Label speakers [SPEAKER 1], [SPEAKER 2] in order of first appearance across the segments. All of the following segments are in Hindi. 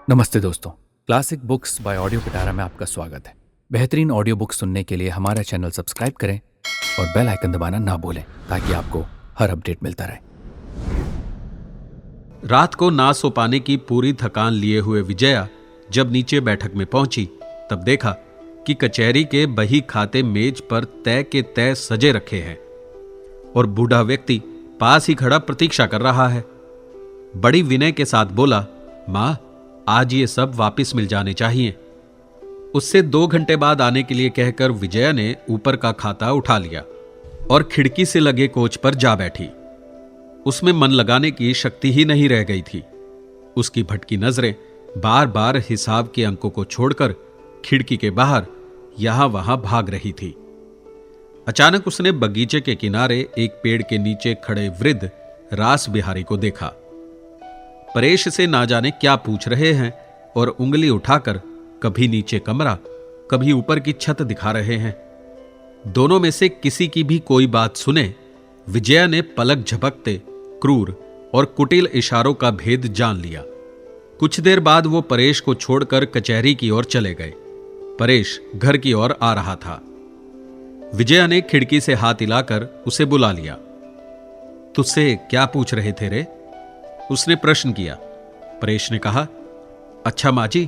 [SPEAKER 1] नमस्ते दोस्तों। क्लासिक बुक्स बाय ऑडियो पिटारा में आपका स्वागत है। बेहतरीन ऑडियो बुक सुनने के लिए हमारा चैनल सब्सक्राइब करें और बेल आइकन दबाना ना भूलें ताकि आपको हर अपडेट मिलता रहे।
[SPEAKER 2] रात को ना सो पाने की पूरी थकान लिए हुए विजया जब नीचे बैठक में पहुंची तब देखा कि कचहरी के बही खाते मेज पर तय के तय सजे रखे हैं और बूढ़ा व्यक्ति पास ही खड़ा प्रतीक्षा कर रहा है। बड़ी विनय के साथ बोला, मां, आज ये सब वापस मिल जाने चाहिए। उससे 2 घंटे बाद आने के लिए कहकर विजया ने ऊपर का खाता उठा लिया और खिड़की से लगे कोच पर जा बैठी। उसमें मन लगाने की शक्ति ही नहीं रह गई थी। उसकी भटकी नजरें बार बार हिसाब के अंकों को छोड़कर खिड़की के बाहर यहां वहां भाग रही थी। अचानक उसने बगीचे के किनारे एक पेड़ के नीचे खड़े वृद्ध रास बिहारी को देखा। परेश से ना जाने क्या पूछ रहे हैं और उंगली उठाकर कभी नीचे कमरा कभी ऊपर की छत दिखा रहे हैं। दोनों में से किसी की भी कोई बात सुने विजया ने पलक झपकते क्रूर और कुटिल इशारों का भेद जान लिया। कुछ देर बाद वो परेश को छोड़कर कचहरी की ओर चले गए। परेश घर की ओर आ रहा था। विजया ने खिड़की से हाथ हिलाकर उसे बुला लिया। तुझसे क्या पूछ रहे थे रे? उसने प्रश्न किया। परेश ने कहा, अच्छा माँ जी,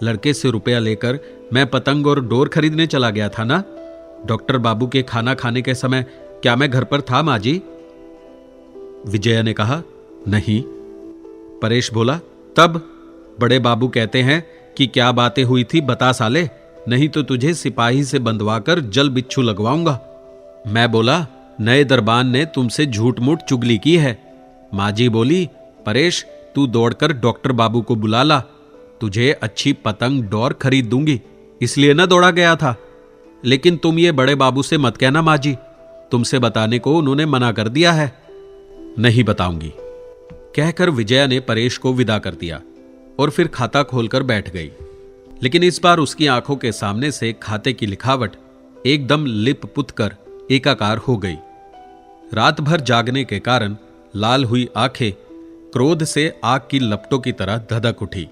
[SPEAKER 2] लड़के से रुपया लेकर मैं पतंग और डोर खरीदने चला गया था ना। डॉक्टर बाबू के खाना खाने के समय क्या मैं घर पर था माँ जी? विजया ने कहा, नहीं। परेश बोला, तब बड़े बाबू कहते हैं कि क्या बातें हुई थी बता साले, नहीं तो तुझे सिपाही से बंधवाकर जल बिच्छू लगवाऊंगा। मैं बोला, नए दरबान ने तुमसे झूठ मूठ चुगली की है। माँ जी बोली, परेश तू दौड़कर डॉक्टर बाबू को बुला ला, तुझे अच्छी पतंग डोर खरीद दूंगी, इसलिए ना दौड़ा गया था। लेकिन तुम ये बड़े बाबू से मत कहना माँ जी, तुमसे बताने को उन्होंने मना कर दिया है। नहीं बताऊंगी, कहकर विजया ने परेश को विदा कर दिया और फिर खाता खोलकर बैठ गई। लेकिन इस बार उसकी आंखों के सामने से खाते की लिखावट एकदम लिप पुत कर एकाकार हो गई। रात भर जागने के कारण लाल हुई आंखें क्रोध से आग की लपटों की तरह धधक उठी।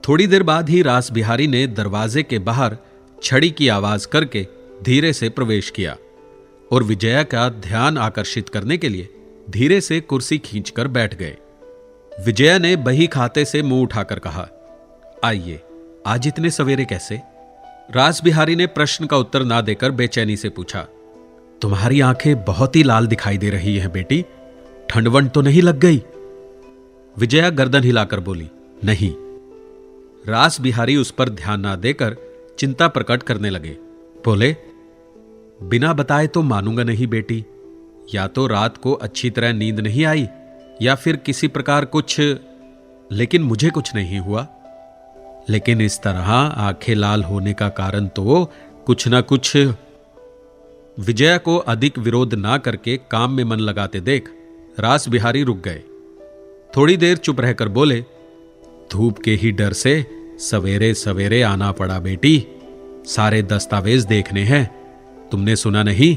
[SPEAKER 2] थोड़ी देर बाद ही रास बिहारी ने दरवाजे के बाहर छड़ी की आवाज करके धीरे से प्रवेश किया और विजया का ध्यान आकर्षित करने के लिए धीरे से कुर्सी खींचकर बैठ गए। विजया ने बही खाते से मुंह उठाकर कहा, आइए, आज इतने सवेरे कैसे? रास बिहारी ने प्रश्न का उत्तर ना देकर बेचैनी से पूछा, तुम्हारी आंखें बहुत ही लाल दिखाई दे रही हैं बेटी, ठंडवंड तो नहीं लग गई? विजया गर्दन हिलाकर बोली, नहीं। रास बिहारी उस पर ध्यान ना देकर चिंता प्रकट करने लगे। बोले, बिना बताए तो मानूंगा नहीं बेटी, या तो रात को अच्छी तरह नींद नहीं आई या फिर किसी प्रकार कुछ, लेकिन मुझे कुछ नहीं हुआ। लेकिन इस तरह आंखें लाल होने का कारण तो कुछ ना कुछ। विजया को अधिक विरोध ना करके काम में मन लगाते देख रास बिहारी रुक गए। थोड़ी देर चुप रहकर बोले, धूप के ही डर से सवेरे सवेरे आना पड़ा बेटी, सारे दस्तावेज देखने हैं। तुमने सुना नहीं,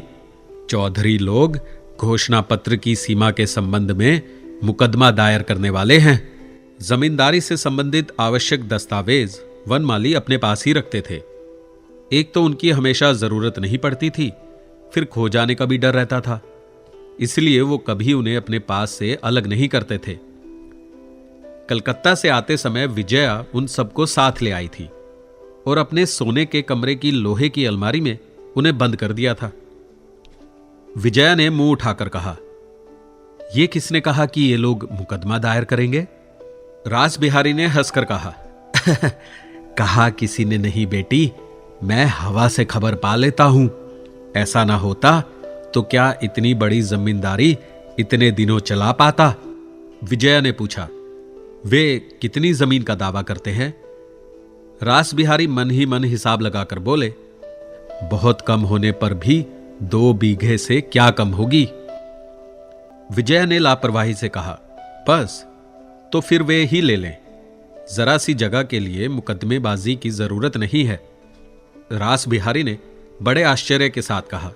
[SPEAKER 2] चौधरी लोग घोषणा पत्र की सीमा के संबंध में मुकदमा दायर करने वाले हैं। जमींदारी से संबंधित आवश्यक दस्तावेज वनमाली अपने पास ही रखते थे। एक तो उनकी हमेशा जरूरत नहीं पड़ती थी, फिर खो जाने का भी डर रहता था, इसलिए वो कभी उन्हें अपने पास से अलग नहीं करते थे। कलकत्ता से आते समय विजया उन सबको साथ ले आई थी और अपने सोने के कमरे की लोहे की अलमारी में उन्हें बंद कर दिया था। विजया ने मुंह उठाकर कहा, यह किसने कहा कि ये लोग मुकदमा दायर करेंगे? रास बिहारी ने हंसकर कहा, कहा किसी ने नहीं बेटी, मैं हवा से खबर पा लेता हूं। ऐसा ना होता तो क्या इतनी बड़ी जमींदारी इतने दिनों चला पाता? विजया ने पूछा, वे कितनी जमीन का दावा करते हैं? रास बिहारी मन ही मन हिसाब लगाकर बोले, बहुत कम होने पर भी 2 बीघे से क्या कम होगी? विजया ने लापरवाही से कहा, बस तो फिर वे ही ले लें, जरा सी जगह के लिए मुकदमेबाजी की जरूरत नहीं है। रास बिहारी ने बड़े आश्चर्य के साथ कहा,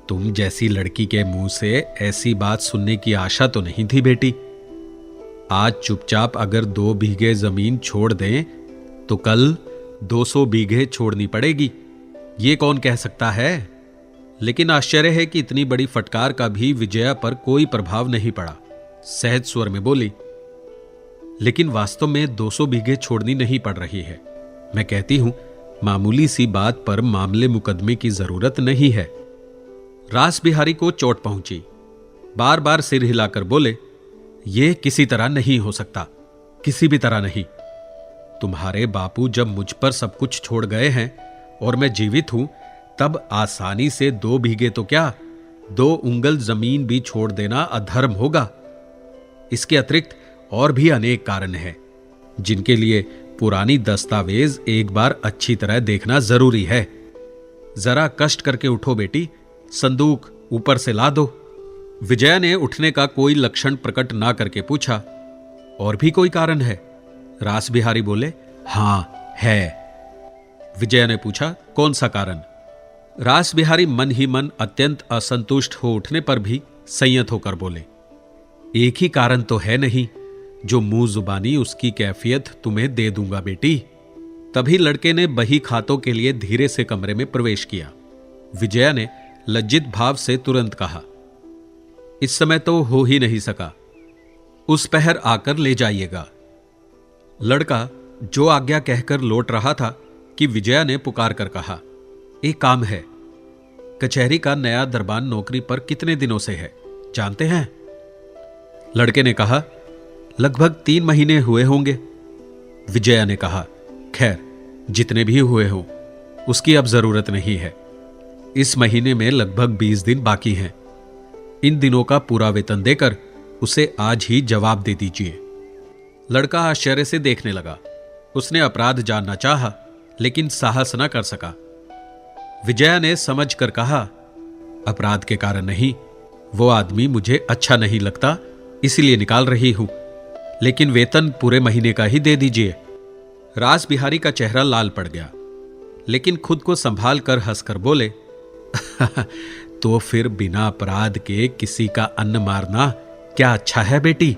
[SPEAKER 2] तुम जैसी लड़की के मुंह से ऐसी बात सुनने की आशा तो नहीं थी बेटी। आज चुपचाप अगर 2 बीघे जमीन छोड़ दें तो कल 200 बीघे छोड़नी पड़ेगी। ये कौन कह सकता है? लेकिन आश्चर्य है कि इतनी बड़ी फटकार का भी विजया पर कोई प्रभाव नहीं पड़ा। सहज स्वर में बोली, लेकिन वास्तव में 200 बीघे छोड़नी नहीं पड़ रही है। मैं कहती हूं मामूली सी बात पर मामले मुकदमे की जरूरत नहीं है। रास बिहारी को चोट पहुंची। बार बार सिर हिलाकर बोले, यह किसी तरह नहीं हो सकता, किसी भी तरह नहीं। तुम्हारे बापू जब मुझ पर सब कुछ छोड़ गए हैं और मैं जीवित हूं, तब आसानी से 2 बीघे तो क्या 2 उंगल जमीन भी छोड़ देना अधर्म होगा। इसके अतिरिक्त और भी अनेक कारण हैं जिनके लिए पुरानी दस्तावेज एक बार अच्छी तरह देखना जरूरी है। जरा कष्ट करके उठो बेटी, संदूक ऊपर से ला दो। विजया ने उठने का कोई लक्षण प्रकट ना करके पूछा, और भी कोई कारण है? रास बिहारी बोले, हां है। विजया ने पूछा, कौन सा कारण? रास बिहारी मन ही मन अत्यंत असंतुष्ट हो उठने पर भी संयत होकर बोले, एक ही कारण तो है नहीं जो मुंह जुबानी उसकी कैफियत तुम्हें दे दूंगा बेटी। तभी लड़के ने बही खातों के लिए धीरे से कमरे में प्रवेश किया। विजया ने लज्जित भाव से तुरंत कहा, इस समय तो हो ही नहीं सका, उस पहर आकर ले जाइएगा। लड़का जो आज्ञा कहकर लौट रहा था कि विजया ने पुकार कर कहा, एक काम है, कचहरी का नया दरबान नौकरी पर कितने दिनों से है जानते हैं? लड़के ने कहा, लगभग 3 महीने हुए होंगे। विजया ने कहा, खैर जितने भी हुए हों उसकी अब जरूरत नहीं है। इस महीने में लगभग 20 दिन बाकी हैं। इन दिनों का पूरा वेतन देकर उसे आज ही जवाब दे दीजिए। लड़का आश्चर्य से देखने लगा। उसने अपराध जानना चाहा, लेकिन साहस न कर सका। विजया ने समझ कर कहा, अपराध के कारण नहीं, वो आदमी मुझे अच्छा नहीं लगता, इसीलिए निकाल रही हूं, लेकिन वेतन पूरे महीने का ही दे दीजिए। रास बिहारी का चेहरा लाल पड़ गया, लेकिन खुद को संभाल कर हंसकर बोले, तो फिर बिना अपराध के किसी का अन्न मारना क्या अच्छा है बेटी?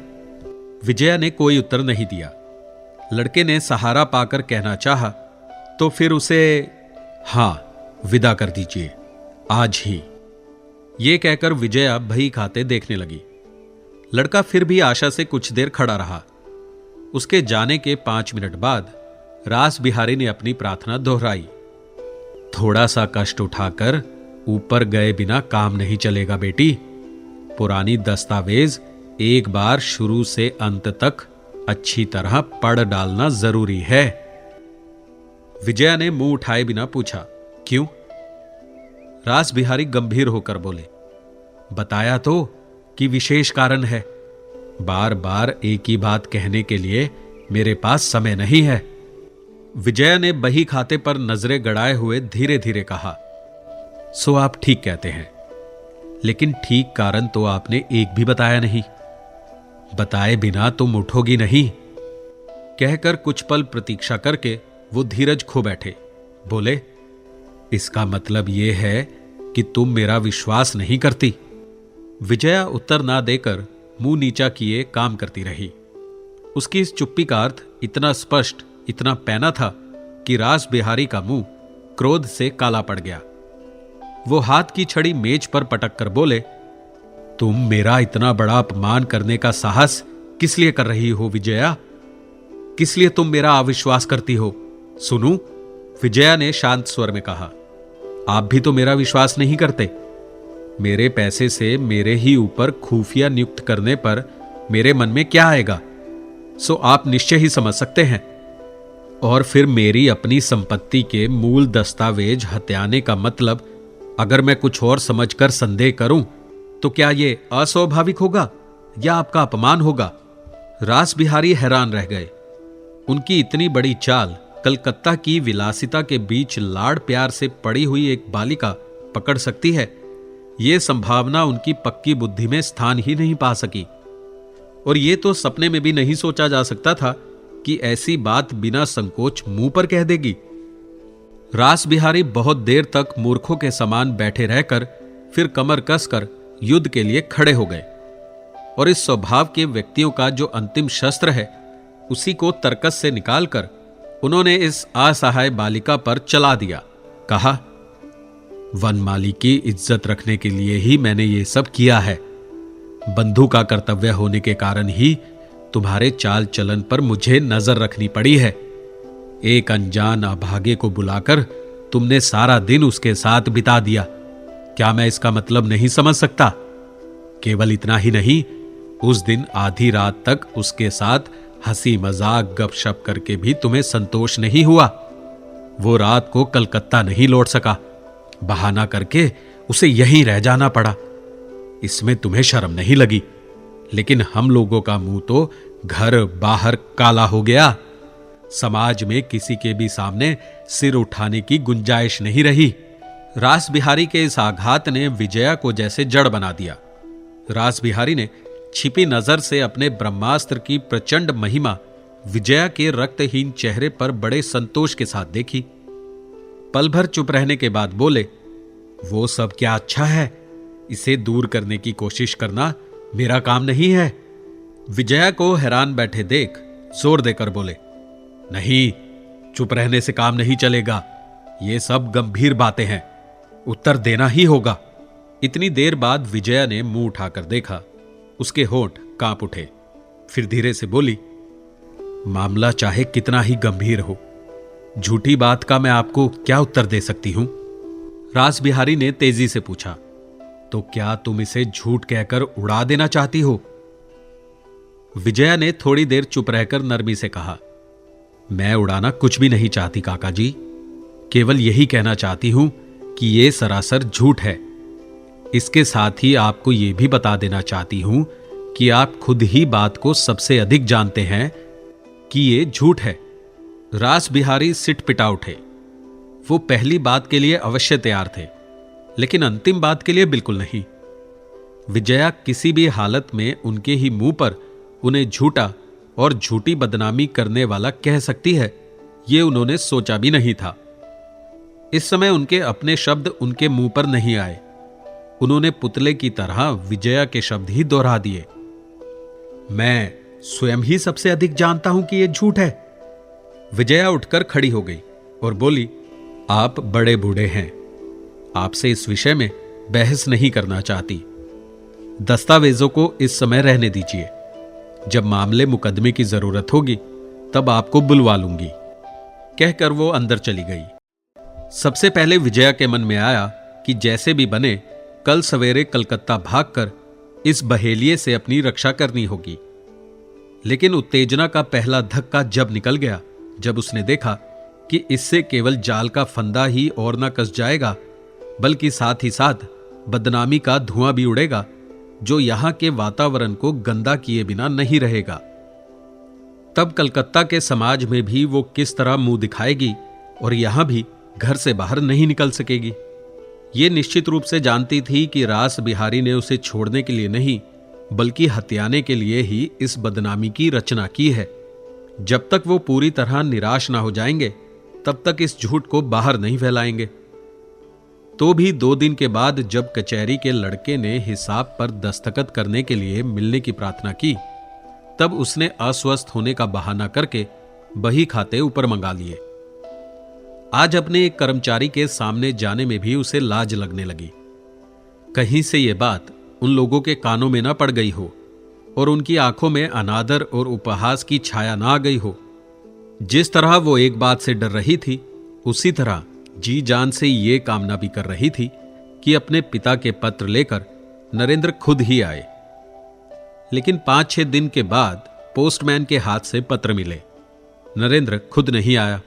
[SPEAKER 2] विजया ने कोई उत्तर नहीं दिया। लड़के ने सहारा पाकर कहना चाहा, तो फिर उसे हां विदा कर दीजिए आज ही। यह कहकर विजया बही खाते देखने लगी। लड़का फिर भी आशा से कुछ देर खड़ा रहा। उसके जाने के 5 मिनट बाद रास बिहारी ने अपनी प्रार्थना दोहराई, थोड़ा सा कष्ट उठाकर ऊपर गए बिना काम नहीं चलेगा बेटी। पुरानी दस्तावेज एक बार शुरू से अंत तक अच्छी तरह पढ़ डालना जरूरी है। विजया ने मुंह उठाए बिना पूछा, क्यों? रास बिहारी गंभीर होकर बोले, बताया तो कि विशेष कारण है। बार बार एक ही बात कहने के लिए मेरे पास समय नहीं है। विजया ने बही खाते पर नजरें गड़ाए हुए धीरे धीरे कहा, सो आप ठीक कहते हैं, लेकिन ठीक कारण तो आपने एक भी बताया नहीं। बताए बिना तुम उठोगी नहीं। कहकर कुछ पल प्रतीक्षा करके वो धीरज खो बैठे। बोले, इसका मतलब यह है कि तुम मेरा विश्वास नहीं करती। विजया उत्तर ना देकर मुंह नीचा किए काम करती रही। उसकी इस चुप्पी का अर्थ इतना स्पष्ट, इतना पैना था कि रास बिहारी का मुंह क्रोध से काला पड़ गया। वो हाथ की छड़ी मेज पर पटक कर बोले, तुम मेरा इतना बड़ा अपमान करने का साहस किस लिए कर रही हो विजया? किस लिए तुम मेरा अविश्वास करती हो? सुनू, विजया ने शांत स्वर में कहा, आप भी तो मेरा विश्वास नहीं करते। मेरे पैसे से मेरे ही ऊपर खुफिया नियुक्त करने पर मेरे मन में क्या आएगा, सो आप निश्चय ही समझ सकते हैं। और फिर मेरी अपनी संपत्ति के मूल दस्तावेज हत्याने का मतलब, अगर मैं कुछ और समझकर संदेह करूं तो क्या यह अस्वाभाविक होगा या आपका अपमान होगा? रास बिहारी हैरान रह गए। उनकी इतनी बड़ी चाल कलकत्ता की विलासिता के बीच लाड़ प्यार से पड़ी हुई एक बालिका पकड़ सकती है, यह संभावना उनकी पक्की बुद्धि में स्थान ही नहीं पा सकी। और यह तो सपने में भी नहीं सोचा जा सकता था कि ऐसी बात बिना संकोच मुंह पर कह देगी। रास बिहारी बहुत देर तक मूर्खों के समान बैठे रहकर फिर कमर कसकर युद्ध के लिए खड़े हो गए। और इस स्वभाव के व्यक्तियों का जो अंतिम शस्त्र है उसी को तर्कस से निकालकर उन्होंने इस असहाय बालिका पर चला दिया। कहा, वनमाली की इज्जत रखने के लिए ही मैंने ये सब किया है। बंधु का कर्तव्य होने के कारण ही तुम्हारे चाल चलन पर मुझे नजर रखनी पड़ी है। एक अनजान अभागे को बुलाकर तुमने सारा दिन उसके साथ बिता दिया। क्या मैं इसका मतलब नहीं समझ सकता? केवल इतना ही नहीं, उस दिन आधी रात तक उसके साथ हंसी मजाक गपशप करके भी तुम्हें संतोष नहीं हुआ। वो रात को कलकत्ता नहीं लौट सका, बहाना करके उसे यहीं रह जाना पड़ा। इसमें तुम्हें शर्म नहीं लगी? लेकिन हम लोगों का मुंह तो घर बाहर काला हो गया। समाज में किसी के भी सामने सिर उठाने की गुंजाइश नहीं रही। रास बिहारी के इस आघात ने विजया को जैसे जड़ बना दिया। रास बिहारी ने छिपी नजर से अपने ब्रह्मास्त्र की प्रचंड महिमा विजया के रक्तहीन चेहरे पर बड़े संतोष के साथ देखी। पल भर चुप रहने के बाद बोले, वो सब क्या अच्छा है, इसे दूर करने की कोशिश करना मेरा काम नहीं है। विजया को हैरान बैठे देख जोर देकर बोले, नहीं, चुप रहने से काम नहीं चलेगा। ये सब गंभीर बातें हैं, उत्तर देना ही होगा। इतनी देर बाद विजया ने मुंह उठाकर देखा। उसके होंठ कांप उठे। फिर धीरे से बोली, मामला चाहे कितना ही गंभीर हो, झूठी बात का मैं आपको क्या उत्तर दे सकती हूं? रास बिहारी ने तेजी से पूछा, तो क्या तुम इसे झूठ कहकर उड़ा देना चाहती हो? विजया ने थोड़ी देर चुप रहकर नरमी से कहा, मैं उड़ाना कुछ भी नहीं चाहती काका जी, केवल यही कहना चाहती हूं कि यह सरासर झूठ है। इसके साथ ही आपको यह भी बता देना चाहती हूं कि आप खुद ही बात को सबसे अधिक जानते हैं कि यह झूठ है। रास बिहारी सिट पिटा उठे। वो पहली बात के लिए अवश्य तैयार थे, लेकिन अंतिम बात के लिए बिल्कुल नहीं। विजया किसी भी हालत में उनके ही मुंह पर उन्हें झूठा और झूठी बदनामी करने वाला कह सकती है, ये उन्होंने सोचा भी नहीं था। इस समय उनके अपने शब्द उनके मुंह पर नहीं आए। उन्होंने पुतले की तरह विजया के शब्द ही दोहरा दिए। मैं स्वयं ही सबसे अधिक जानता हूं कि यह झूठ है। विजया उठकर खड़ी हो गई और बोली, आप बड़े बूढ़े हैं, आपसे इस विषय में बहस नहीं करना चाहती। दस्तावेजों को इस समय रहने दीजिए। जब मामले मुकदमे की जरूरत होगी तब आपको बुलवा लूंगी। कहकर वो अंदर चली गई। सबसे पहले विजया के मन में आया कि जैसे भी बने कल सवेरे कलकत्ता भागकर इस बहेलिये से अपनी रक्षा करनी होगी। लेकिन उत्तेजना का पहला धक्का जब निकल गया, जब उसने देखा कि इससे केवल जाल का फंदा ही और न कस जाएगा, बल्कि साथ ही साथ बदनामी का धुआं भी उड़ेगा, जो यहां के वातावरण को गंदा किए बिना नहीं रहेगा। तब कलकत्ता के समाज में भी वो किस तरह मुंह दिखाएगी और यहां भी घर से बाहर नहीं निकल सकेगी। ये निश्चित रूप से जानती थी कि रास बिहारी ने उसे छोड़ने के लिए नहीं, बल्कि हत्याने के लिए ही इस बदनामी की रचना की है। जब तक वो पूरी तरह निराश ना हो जाएंगे, तब तक इस झूठ को बाहर नहीं फैलाएंगे। तो भी 2 दिन के बाद जब कचहरी के लड़के ने हिसाब पर दस्तखत करने के लिए मिलने की प्रार्थना की, तब उसने अस्वस्थ होने का बहाना करके बही खाते ऊपर मंगा लिए। आज अपने एक कर्मचारी के सामने जाने में भी उसे लाज लगने लगी। कहीं से यह बात उन लोगों के कानों में ना पड़ गई हो और उनकी आंखों में अनादर और उपहास की छाया ना आ गई हो। जिस तरह वो एक बात से डर रही थी, उसी तरह जी जान से ये कामना भी कर रही थी कि अपने पिता के पत्र लेकर नरेंद्र खुद ही आए। लेकिन 5-6 दिन के बाद पोस्टमैन के हाथ से पत्र मिले। नरेंद्र खुद नहीं आया।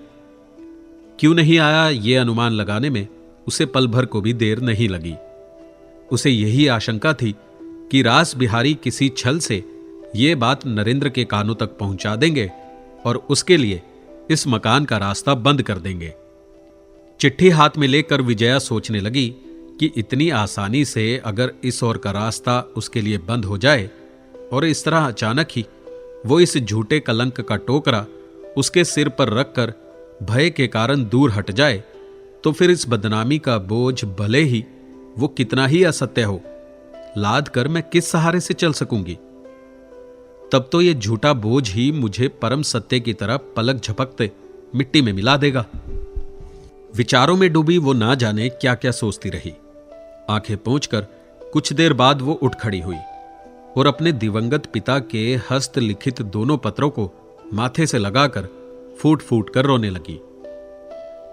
[SPEAKER 2] क्यों नहीं आया, ये अनुमान लगाने में उसे पल भर को भी देर नहीं लगी। उसे यही आशंका थी कि रास बिहारी किसी छल से ये बात नरेंद्र के कानों तक पहुंचा देंगे और उसके लिए इस मकान का रास्ता बंद कर देंगे। चिट्ठी हाथ में लेकर विजया सोचने लगी कि इतनी आसानी से अगर इस ओर का रास्ता उसके लिए बंद हो जाए और इस तरह अचानक ही वो इस झूठे कलंक का टोकरा उसके सिर पर रखकर भय के कारण दूर हट जाए, तो फिर इस बदनामी का बोझ भले ही वो कितना ही असत्य हो, लाद कर मैं किस सहारे से चल सकूंगी। तब तो ये झूठा बोझ ही मुझे परम सत्य की तरह पलक झपकते मिट्टी में मिला देगा। विचारों में डूबी वो ना जाने क्या क्या सोचती रही। आंखें पोंछकर कुछ देर बाद वो उठ खड़ी हुई और अपने दिवंगत पिता के हस्तलिखित दोनों पत्रों को माथे से लगाकर फूट फूट कर रोने लगी।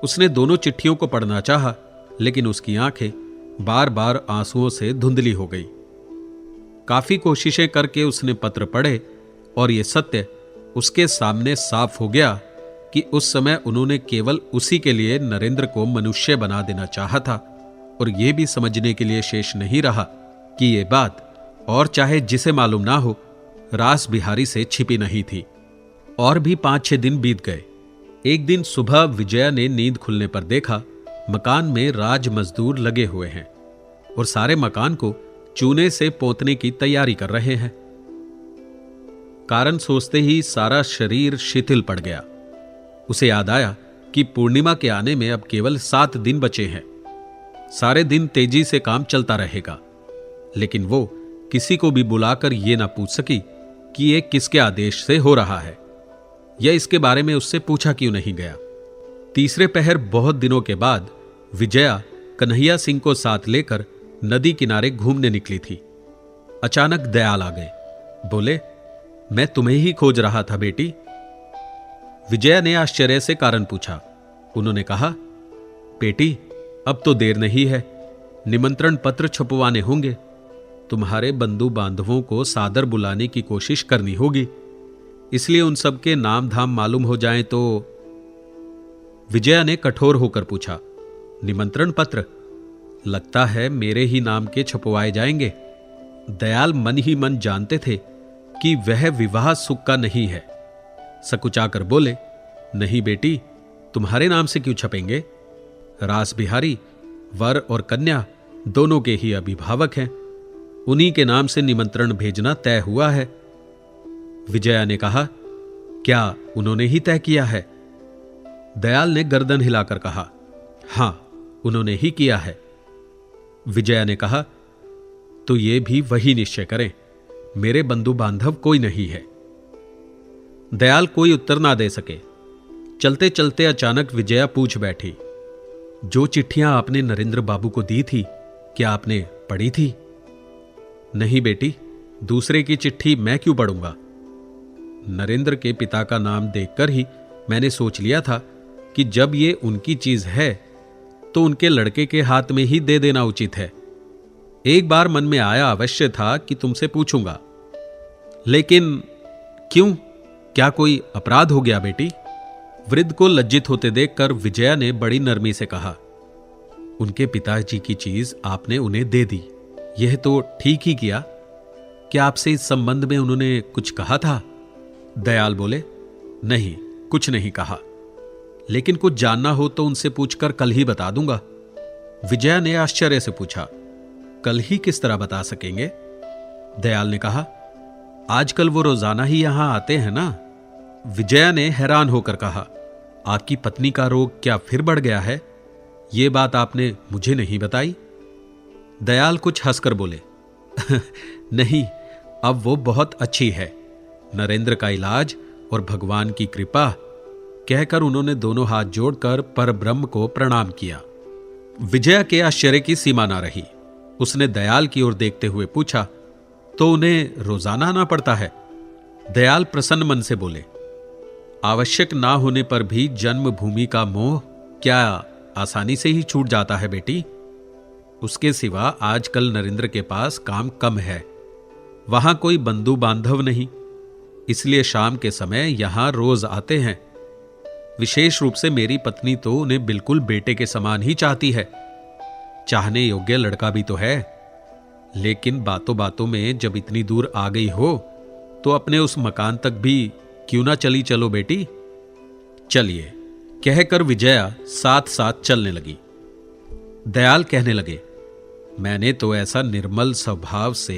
[SPEAKER 2] उसने दोनों चिट्ठियों को पढ़ना चाहा, लेकिन उसकी आंखें बार बार आंसुओं से धुंधली हो गई। काफी कोशिशें करके उसने पत्र पढ़े और यह सत्य उसके सामने साफ हो गया कि उस समय उन्होंने केवल उसी के लिए नरेंद्र को मनुष्य बना देना चाहा था, और यह भी समझने के लिए शेष नहीं रहा कि यह बात, और चाहे जिसे मालूम ना हो, रास बिहारी से छिपी नहीं थी। और भी 5-6 दिन बीत गए। एक दिन सुबह विजया ने नींद खुलने पर देखा मकान में राज मजदूर लगे हुए हैं और सारे मकान को चूने से पोतने की तैयारी कर रहे हैं। कारण सोचते ही सारा शरीर शिथिल पड़ गया। उसे याद आया कि पूर्णिमा के आने में अब केवल 7 दिन बचे हैं। सारे दिन तेजी से काम चलता रहेगा, लेकिन वो किसी को भी बुलाकर ये ना पूछ सकी कि ये किसके आदेश से हो रहा है, या इसके बारे में उससे पूछा क्यों नहीं गया। तीसरे पहर बहुत दिनों के बाद विजया कन्हैया सिंह को साथ लेकर नदी किनारे घूमने निकली थी। अचानक दयाल आ गए। बोले, मैं तुम्हें ही खोज रहा था बेटी। विजया ने आश्चर्य से कारण पूछा। उन्होंने कहा, बेटी अब तो देर नहीं है, निमंत्रण पत्र छपवाने होंगे। तुम्हारे बंधु बांधवों को सादर बुलाने की कोशिश करनी होगी, इसलिए उन सब के नाम धाम मालूम हो जाएं तो। विजया ने कठोर होकर पूछा, निमंत्रण पत्र? लगता है मेरे ही नाम के छपवाए जाएंगे। दयाल मन ही मन जानते थे कि वह विवाह सुख का नहीं है। सकुचाकर बोले, नहीं बेटी, तुम्हारे नाम से क्यों छपेंगे? रास बिहारी वर और कन्या दोनों के ही अभिभावक हैं, उन्हीं के नाम से निमंत्रण भेजना तय हुआ है। विजया ने कहा, क्या उन्होंने ही तय किया है? दयाल ने गर्दन हिलाकर कहा, हां, उन्होंने ही किया है। विजया ने कहा, तो ये भी वही निश्चय करें, मेरे बंधु बांधव कोई नहीं है। दयाल कोई उत्तर ना दे सके। चलते चलते अचानक विजया पूछ बैठी, जो चिट्ठियां आपने नरेंद्र बाबू को दी थी, क्या आपने पढ़ी थी? नहीं बेटी, दूसरे की चिट्ठी मैं क्यों पढ़ूंगा? नरेंद्र के पिता का नाम देखकर ही मैंने सोच लिया था कि जब ये उनकी चीज है तो उनके लड़के के हाथ में ही दे देना उचित है। एक बार मन में आया अवश्य था कि तुमसे पूछूंगा, लेकिन क्यों? क्या कोई अपराध हो गया बेटी? वृद्ध को लज्जित होते देखकर विजया ने बड़ी नरमी से कहा, उनके पिताजी की चीज आपने उन्हें दे दी, यह तो ठीक ही किया। क्या आपसे इस संबंध में उन्होंने कुछ कहा था? दयाल बोले, नहीं, कुछ नहीं कहा, लेकिन कुछ जानना हो तो उनसे पूछकर कल ही बता दूंगा। विजया ने आश्चर्य से पूछा, कल ही किस तरह बता सकेंगे? दयाल ने कहा, आजकल वो रोजाना ही यहां आते हैं ना। विजया ने हैरान होकर कहा, आपकी पत्नी का रोग क्या फिर बढ़ गया है? ये बात आपने मुझे नहीं बताई। दयाल कुछ हंसकर बोले, नहीं, अब वो बहुत अच्छी है। नरेंद्र का इलाज और भगवान की कृपा, कहकर उन्होंने दोनों हाथ जोड़कर परब्रह्म को प्रणाम किया। विजया के आश्चर्य की सीमा ना रही। उसने दयाल की ओर देखते हुए पूछा, तो उन्हें रोजाना आना पड़ता है? दयाल प्रसन्न मन से बोले, आवश्यक ना होने पर भी जन्मभूमि का मोह क्या आसानी से ही छूट जाता है बेटी? उसके सिवा आजकल नरेंद्र के पास काम कम है, वहां कोई बंधु बांधव नहीं, इसलिए शाम के समय यहां रोज आते हैं। विशेष रूप से मेरी पत्नी तो उन्हें बिल्कुल बेटे के समान ही चाहती है। चाहने योग्य लड़का भी तो है, लेकिन बातों बातों में जब इतनी दूर आ गई हो तो अपने उस मकान तक भी क्यों ना चली चलो बेटी? चलिए, कहकर विजया साथ साथ चलने लगी। दयाल कहने लगे, मैंने तो ऐसा निर्मल स्वभाव से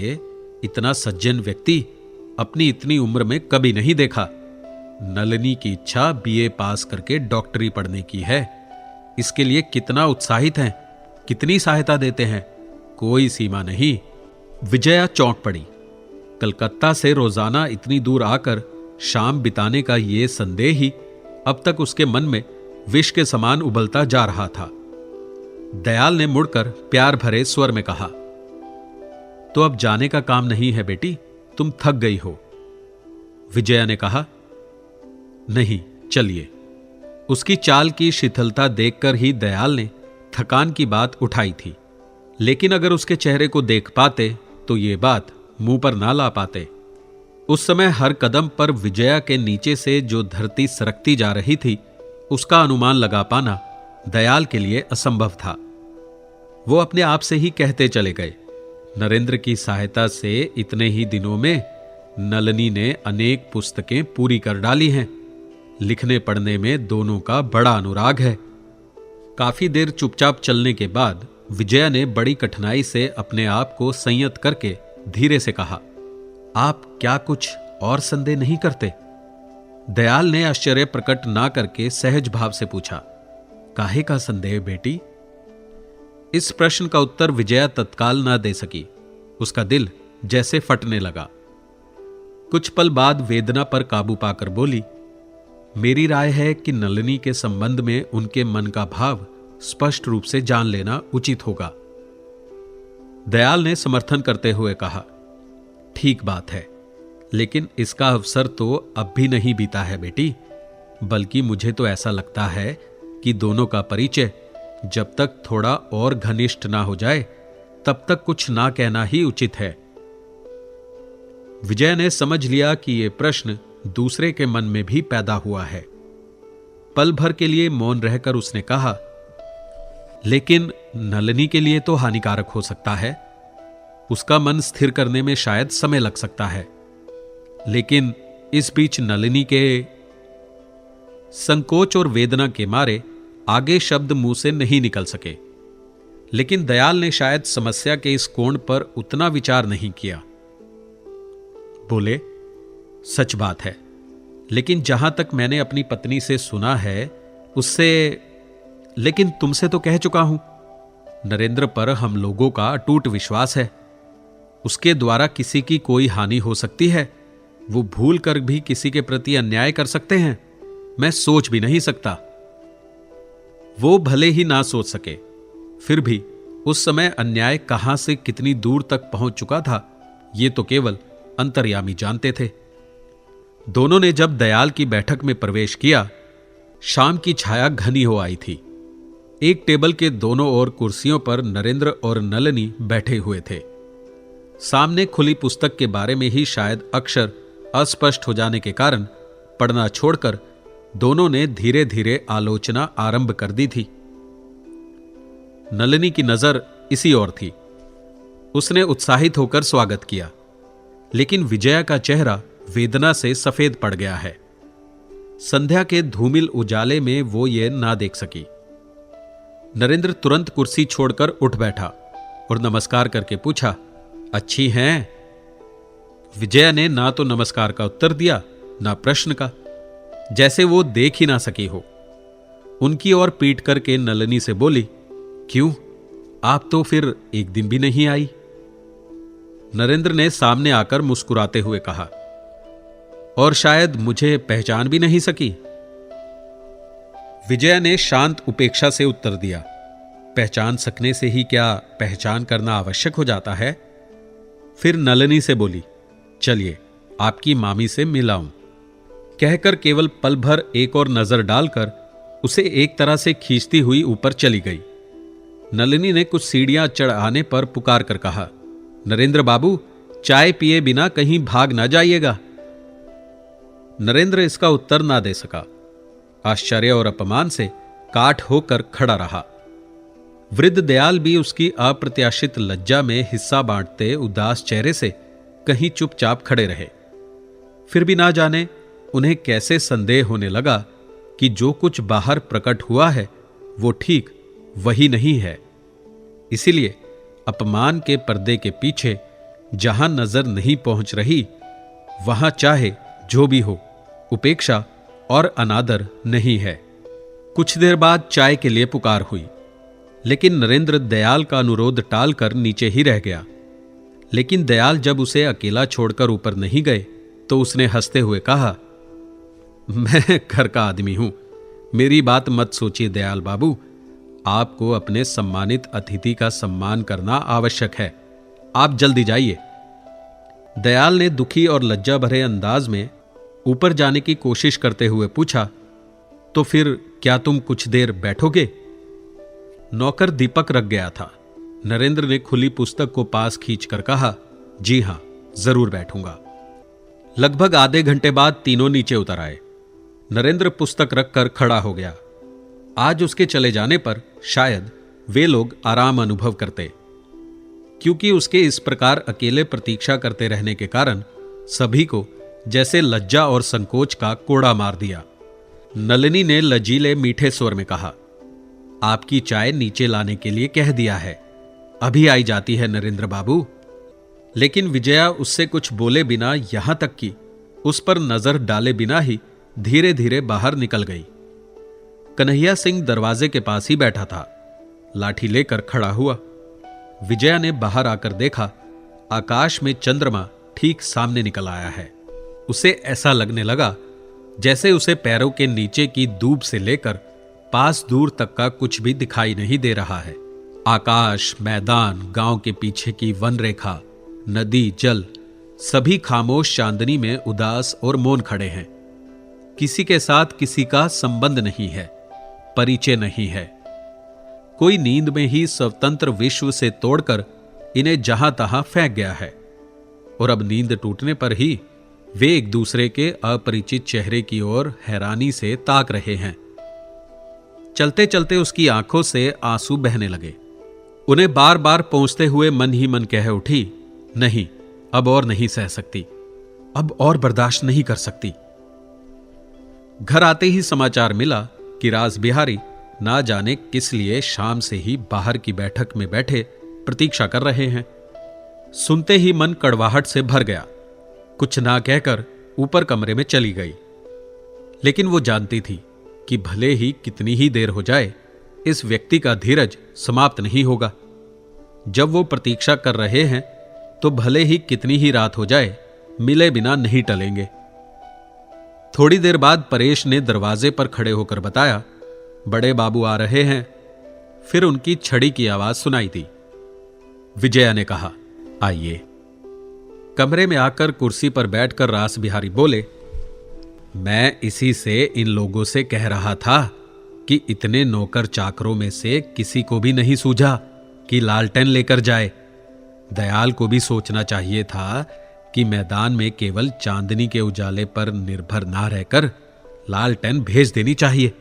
[SPEAKER 2] इतना सज्जन व्यक्ति अपनी इतनी उम्र में कभी नहीं देखा। नलिनी की इच्छा बीए पास करके डॉक्टरी पढ़ने की है। इसके लिए कितना उत्साहित हैं, कितनी सहायता देते हैं, कोई सीमा नहीं। विजया चौंक पड़ी। कलकत्ता से रोजाना इतनी दूर आकर शाम बिताने का ये संदेह ही अब तक उसके मन में विष के समान उबलता जा रहा था। दयाल ने मुड़कर प्यार भरे स्वर में कहा, तो अब जाने का काम नहीं है बेटी, तुम थक गई हो। विजया ने कहा, नहीं, चलिए। उसकी चाल की शिथिलता देखकर ही दयाल ने थकान की बात उठाई थी, लेकिन अगर उसके चेहरे को देख पाते तो ये बात मुंह पर ना ला पाते। उस समय हर कदम पर विजया के नीचे से जो धरती सरकती जा रही थी, उसका अनुमान लगा पाना दयाल के लिए असंभव था। वो अपने आप से ही कहते चले गए, नरेंद्र की सहायता से इतने ही दिनों में नलिनी ने अनेक पुस्तकें पूरी कर डाली हैं। लिखने पढ़ने में दोनों का बड़ा अनुराग है। काफी देर चुपचाप चलने के बाद विजया ने बड़ी कठिनाई से अपने आप को संयत करके धीरे से कहा, आप क्या कुछ और संदेह नहीं करते? दयाल ने आश्चर्य प्रकट ना करके सहज भाव से पूछा, काहे का संदेह बेटी? इस प्रश्न का उत्तर विजया तत्काल ना दे सकी। उसका दिल जैसे फटने लगा। कुछ पल बाद वेदना पर काबू पाकर बोली, मेरी राय है कि नलिनी के संबंध में उनके मन का भाव स्पष्ट रूप से जान लेना उचित होगा। दयाल ने समर्थन करते हुए कहा, ठीक बात है, लेकिन इसका अवसर तो अब भी नहीं बीता है बेटी। बल्कि मुझे तो ऐसा लगता है कि दोनों का परिचय जब तक थोड़ा और घनिष्ठ ना हो जाए तब तक कुछ ना कहना ही उचित है। विजय ने समझ लिया कि यह प्रश्न दूसरे के मन में भी पैदा हुआ है। पल भर के लिए मौन रहकर उसने कहा, लेकिन नलिनी के लिए तो हानिकारक हो सकता है। उसका मन स्थिर करने में शायद समय लग सकता है। लेकिन इस बीच नलिनी के संकोच और वेदना के मारे आगे शब्द मुंह से नहीं निकल सके। लेकिन दयाल ने शायद समस्या के इस कोण पर उतना विचार नहीं किया। बोले, सच बात है, लेकिन जहां तक मैंने अपनी पत्नी से सुना है उससे, लेकिन तुमसे तो कह चुका हूं, नरेंद्र पर हम लोगों का अटूट विश्वास है। उसके द्वारा किसी की कोई हानि हो सकती है। वो भूल कर भी किसी के प्रति अन्याय कर सकते हैं। मैं सोच भी नहीं सकता। वो भले ही ना सोच सके, फिर भी उस समय अन्याय कहां से कितनी दूर तक पहुंच चुका था, ये तो केवल अंतर्यामी जानते थे। दोनों ने जब दयाल की बैठक में प्रवेश किया, शाम की छाया घनी हो आई थी। एक टेबल के दोनों ओर कुर्सियों पर नरेंद्र और नलिनी बैठे हुए थे। सामने खुली पुस्तक के बारे में ही शायद अक्षर अस्पष्ट हो जाने के कारण पढ़ना छोड़कर दोनों ने धीरे धीरे आलोचना आरंभ कर दी थी। नलिनी की नजर इसी ओर थी। उसने उत्साहित होकर स्वागत किया, लेकिन विजया का चेहरा वेदना से सफेद पड़ गया है। संध्या के धूमिल उजाले में वो ये ना देख सकी। नरेंद्र तुरंत कुर्सी छोड़कर उठ बैठा और नमस्कार करके पूछा, अच्छी हैं? विजया ने ना तो नमस्कार का उत्तर दिया, ना प्रश्न का, जैसे वो देख ही ना सकी हो। उनकी ओर पीट करके नलिनी से बोली, क्यों, आप तो फिर एक दिन भी नहीं आई? नरेंद्र ने सामने आकर मुस्कुराते हुए कहा, और शायद मुझे पहचान भी नहीं सकी। विजया ने शांत उपेक्षा से उत्तर दिया, पहचान सकने से ही क्या पहचान करना आवश्यक हो जाता है? फिर नलिनी से बोली, चलिए आपकी मामी से मिलाऊं। कहकर केवल पल भर एक और नजर डालकर उसे एक तरह से खींचती हुई ऊपर चली गई। नलिनी ने कुछ सीढ़ियां चढ़ आने पर पुकार कर कहा, नरेंद्र बाबू, चाय पिए बिना कहीं भाग ना जाइएगा। नरेंद्र इसका उत्तर ना दे सका। आश्चर्य और अपमान से काठ होकर खड़ा रहा। वृद्ध दयाल भी उसकी अप्रत्याशित लज्जा में हिस्सा बांटते उदास चेहरे से कहीं चुपचाप खड़े रहे। फिर भी ना जाने उन्हें कैसे संदेह होने लगा कि जो कुछ बाहर प्रकट हुआ है वो ठीक वही नहीं है। इसीलिए अपमान के पर्दे के पीछे जहां नजर नहीं पहुंच रही, वहां चाहे जो भी हो, उपेक्षा और अनादर नहीं है। कुछ देर बाद चाय के लिए पुकार हुई, लेकिन नरेंद्र दयाल का अनुरोध टालकर नीचे ही रह गया। लेकिन दयाल जब उसे अकेला छोड़कर ऊपर नहीं गए तो उसने हंसते हुए कहा, मैं घर का आदमी हूं, मेरी बात मत सोचिए दयाल बाबू, आपको अपने सम्मानित अतिथि का सम्मान करना आवश्यक है, आप जल्दी जाइए। दयाल ने दुखी और लज्जा भरे अंदाज में ऊपर जाने की कोशिश करते हुए पूछा, तो फिर क्या तुम कुछ देर बैठोगे? नौकर दीपक रख गया था। नरेंद्र ने खुली पुस्तक को पास खींचकर कहा, जी हां, जरूर बैठूंगा। लगभग आधे घंटे बाद तीनों नीचे उतर आए। नरेंद्र पुस्तक रखकर खड़ा हो गया। आज उसके चले जाने पर शायद वे लोग आराम अनुभव करते, क्योंकि उसके इस प्रकार अकेले प्रतीक्षा करते रहने के कारण सभी को जैसे लज्जा और संकोच का कोड़ा मार दिया। नलिनी ने लजीले मीठे स्वर में कहा, आपकी चाय नीचे लाने के लिए कह दिया है, अभी आई जाती है नरेंद्र बाबू। लेकिन विजया उससे कुछ बोले बिना, यहां तक कि उस पर नजर डाले बिना ही धीरे धीरे बाहर निकल गई। कन्हैया सिंह दरवाजे के पास ही बैठा था, लाठी लेकर खड़ा हुआ। विजया ने बाहर आकर देखा, आकाश में चंद्रमा ठीक सामने निकल आया है। उसे ऐसा लगने लगा जैसे उसे पैरों के नीचे की दूब से लेकर पास दूर तक का कुछ भी दिखाई नहीं दे रहा है। आकाश, मैदान, गांव के पीछे की वन रेखा, नदी, जल, सभी खामोश चांदनी में उदास और मौन खड़े हैं। किसी के साथ किसी का संबंध नहीं है, परिचय नहीं है। कोई नींद में ही स्वतंत्र विश्व से तोड़कर इन्हें जहां तहां फेंक गया है, और अब नींद टूटने पर ही वे एक दूसरे के अपरिचित चेहरे की ओर हैरानी से ताक रहे हैं। चलते चलते उसकी आंखों से आंसू बहने लगे। उन्हें बार बार पहुंचते हुए मन ही मन कह उठी, नहीं, अब और नहीं सह सकती, अब और बर्दाश्त नहीं कर सकती। घर आते ही समाचार मिला कि रास बिहारी ना जाने किस लिए शाम से ही बाहर की बैठक में बैठे प्रतीक्षा कर रहे हैं। सुनते ही मन कड़वाहट से भर गया। कुछ ना कहकर ऊपर कमरे में चली गई। लेकिन वो जानती थी कि भले ही कितनी ही देर हो जाए, इस व्यक्ति का धीरज समाप्त नहीं होगा। जब वो प्रतीक्षा कर रहे हैं तो भले ही कितनी ही रात हो जाए, मिले बिना नहीं टलेंगे। थोड़ी देर बाद परेश ने दरवाजे पर खड़े होकर बताया, बड़े बाबू आ रहे हैं। फिर उनकी छड़ी की आवाज सुनाई दी। विजया ने कहा, आइए। कमरे में आकर कुर्सी पर बैठकर रास बिहारी बोले, मैं इसी से इन लोगों से कह रहा था कि इतने नौकर चाकरों में से किसी को भी नहीं सूझा कि लालटेन लेकर जाए। दयाल को भी सोचना चाहिए था कि मैदान में केवल चांदनी के उजाले पर निर्भर ना रहकर लालटेन भेज देनी चाहिए।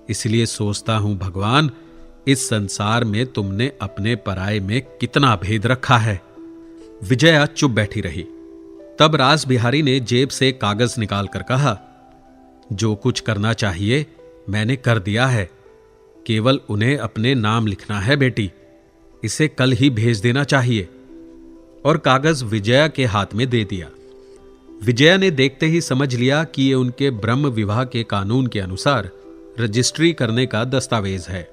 [SPEAKER 2] इसलिए सोचता हूं भगवान, इस संसार में तुमने अपने पराये में कितना भेद रखा है। विजया चुप बैठी रही। तब रास बिहारी ने जेब से कागज निकालकर कहा, जो कुछ करना चाहिए मैंने कर दिया है, केवल उन्हें अपने नाम लिखना है बेटी, इसे कल ही भेज देना चाहिए। और कागज विजया के हाथ में दे दिया। विजया ने देखते ही समझ लिया कि ये उनके ब्रह्म विवाह के कानून के अनुसार रजिस्ट्री करने का दस्तावेज है।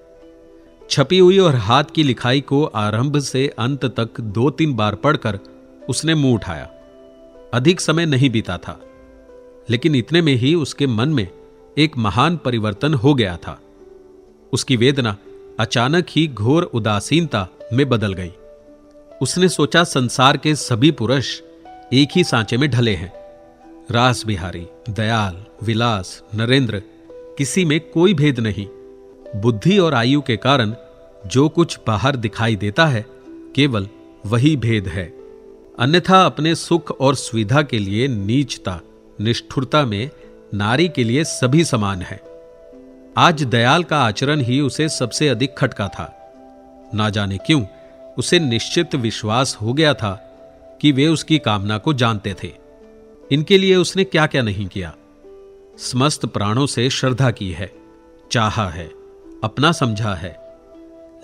[SPEAKER 2] छपी हुई और हाथ की लिखाई को आरंभ से अंत तक 2-3 बार पढ़कर उसने मुंह उठाया। अधिक समय नहीं बीता था, लेकिन इतने में ही उसके मन में एक महान परिवर्तन हो गया था। उसकी वेदना अचानक ही घोर उदासीनता में बदल गई। उसने सोचा, संसार के सभी पुरुष एक ही सांचे में ढले हैं। रास बिहारी, दयाल, विलास, नरेंद्र, किसी में कोई भेद नहीं। बुद्धि और आयु के कारण जो कुछ बाहर दिखाई देता है, केवल वही भेद है। अन्यथा अपने सुख और सुविधा के लिए नीचता, निष्ठुरता में नारी के लिए सभी समान है। आज दयाल का आचरण ही उसे सबसे अधिक खटका था। ना जाने क्यों उसे निश्चित विश्वास हो गया था कि वे उसकी कामना को जानते थे। इनके लिए उसने क्या क्या नहीं किया। समस्त प्राणों से श्रद्धा की है, चाहा है, अपना समझा है,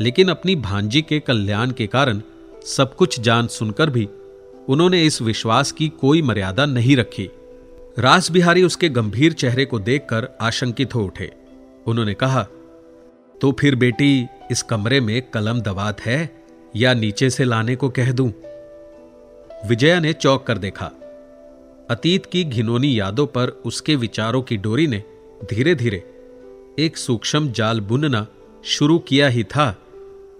[SPEAKER 2] लेकिन अपनी भांजी के कल्याण के कारण सब कुछ जान सुनकर भी उन्होंने इस विश्वास की कोई मर्यादा नहीं रखी। रास बिहारी उसके गंभीर चेहरे को देखकर आशंकित हो उठे। उन्होंने कहा, तो फिर बेटी, इस कमरे में कलम दवात है या नीचे से लाने को कह दूं? विजया ने चौंक कर देखा। अतीत की घिनौनी यादों पर उसके विचारों की डोरी ने धीरे धीरे एक सूक्ष्म जाल बुनना शुरू किया ही था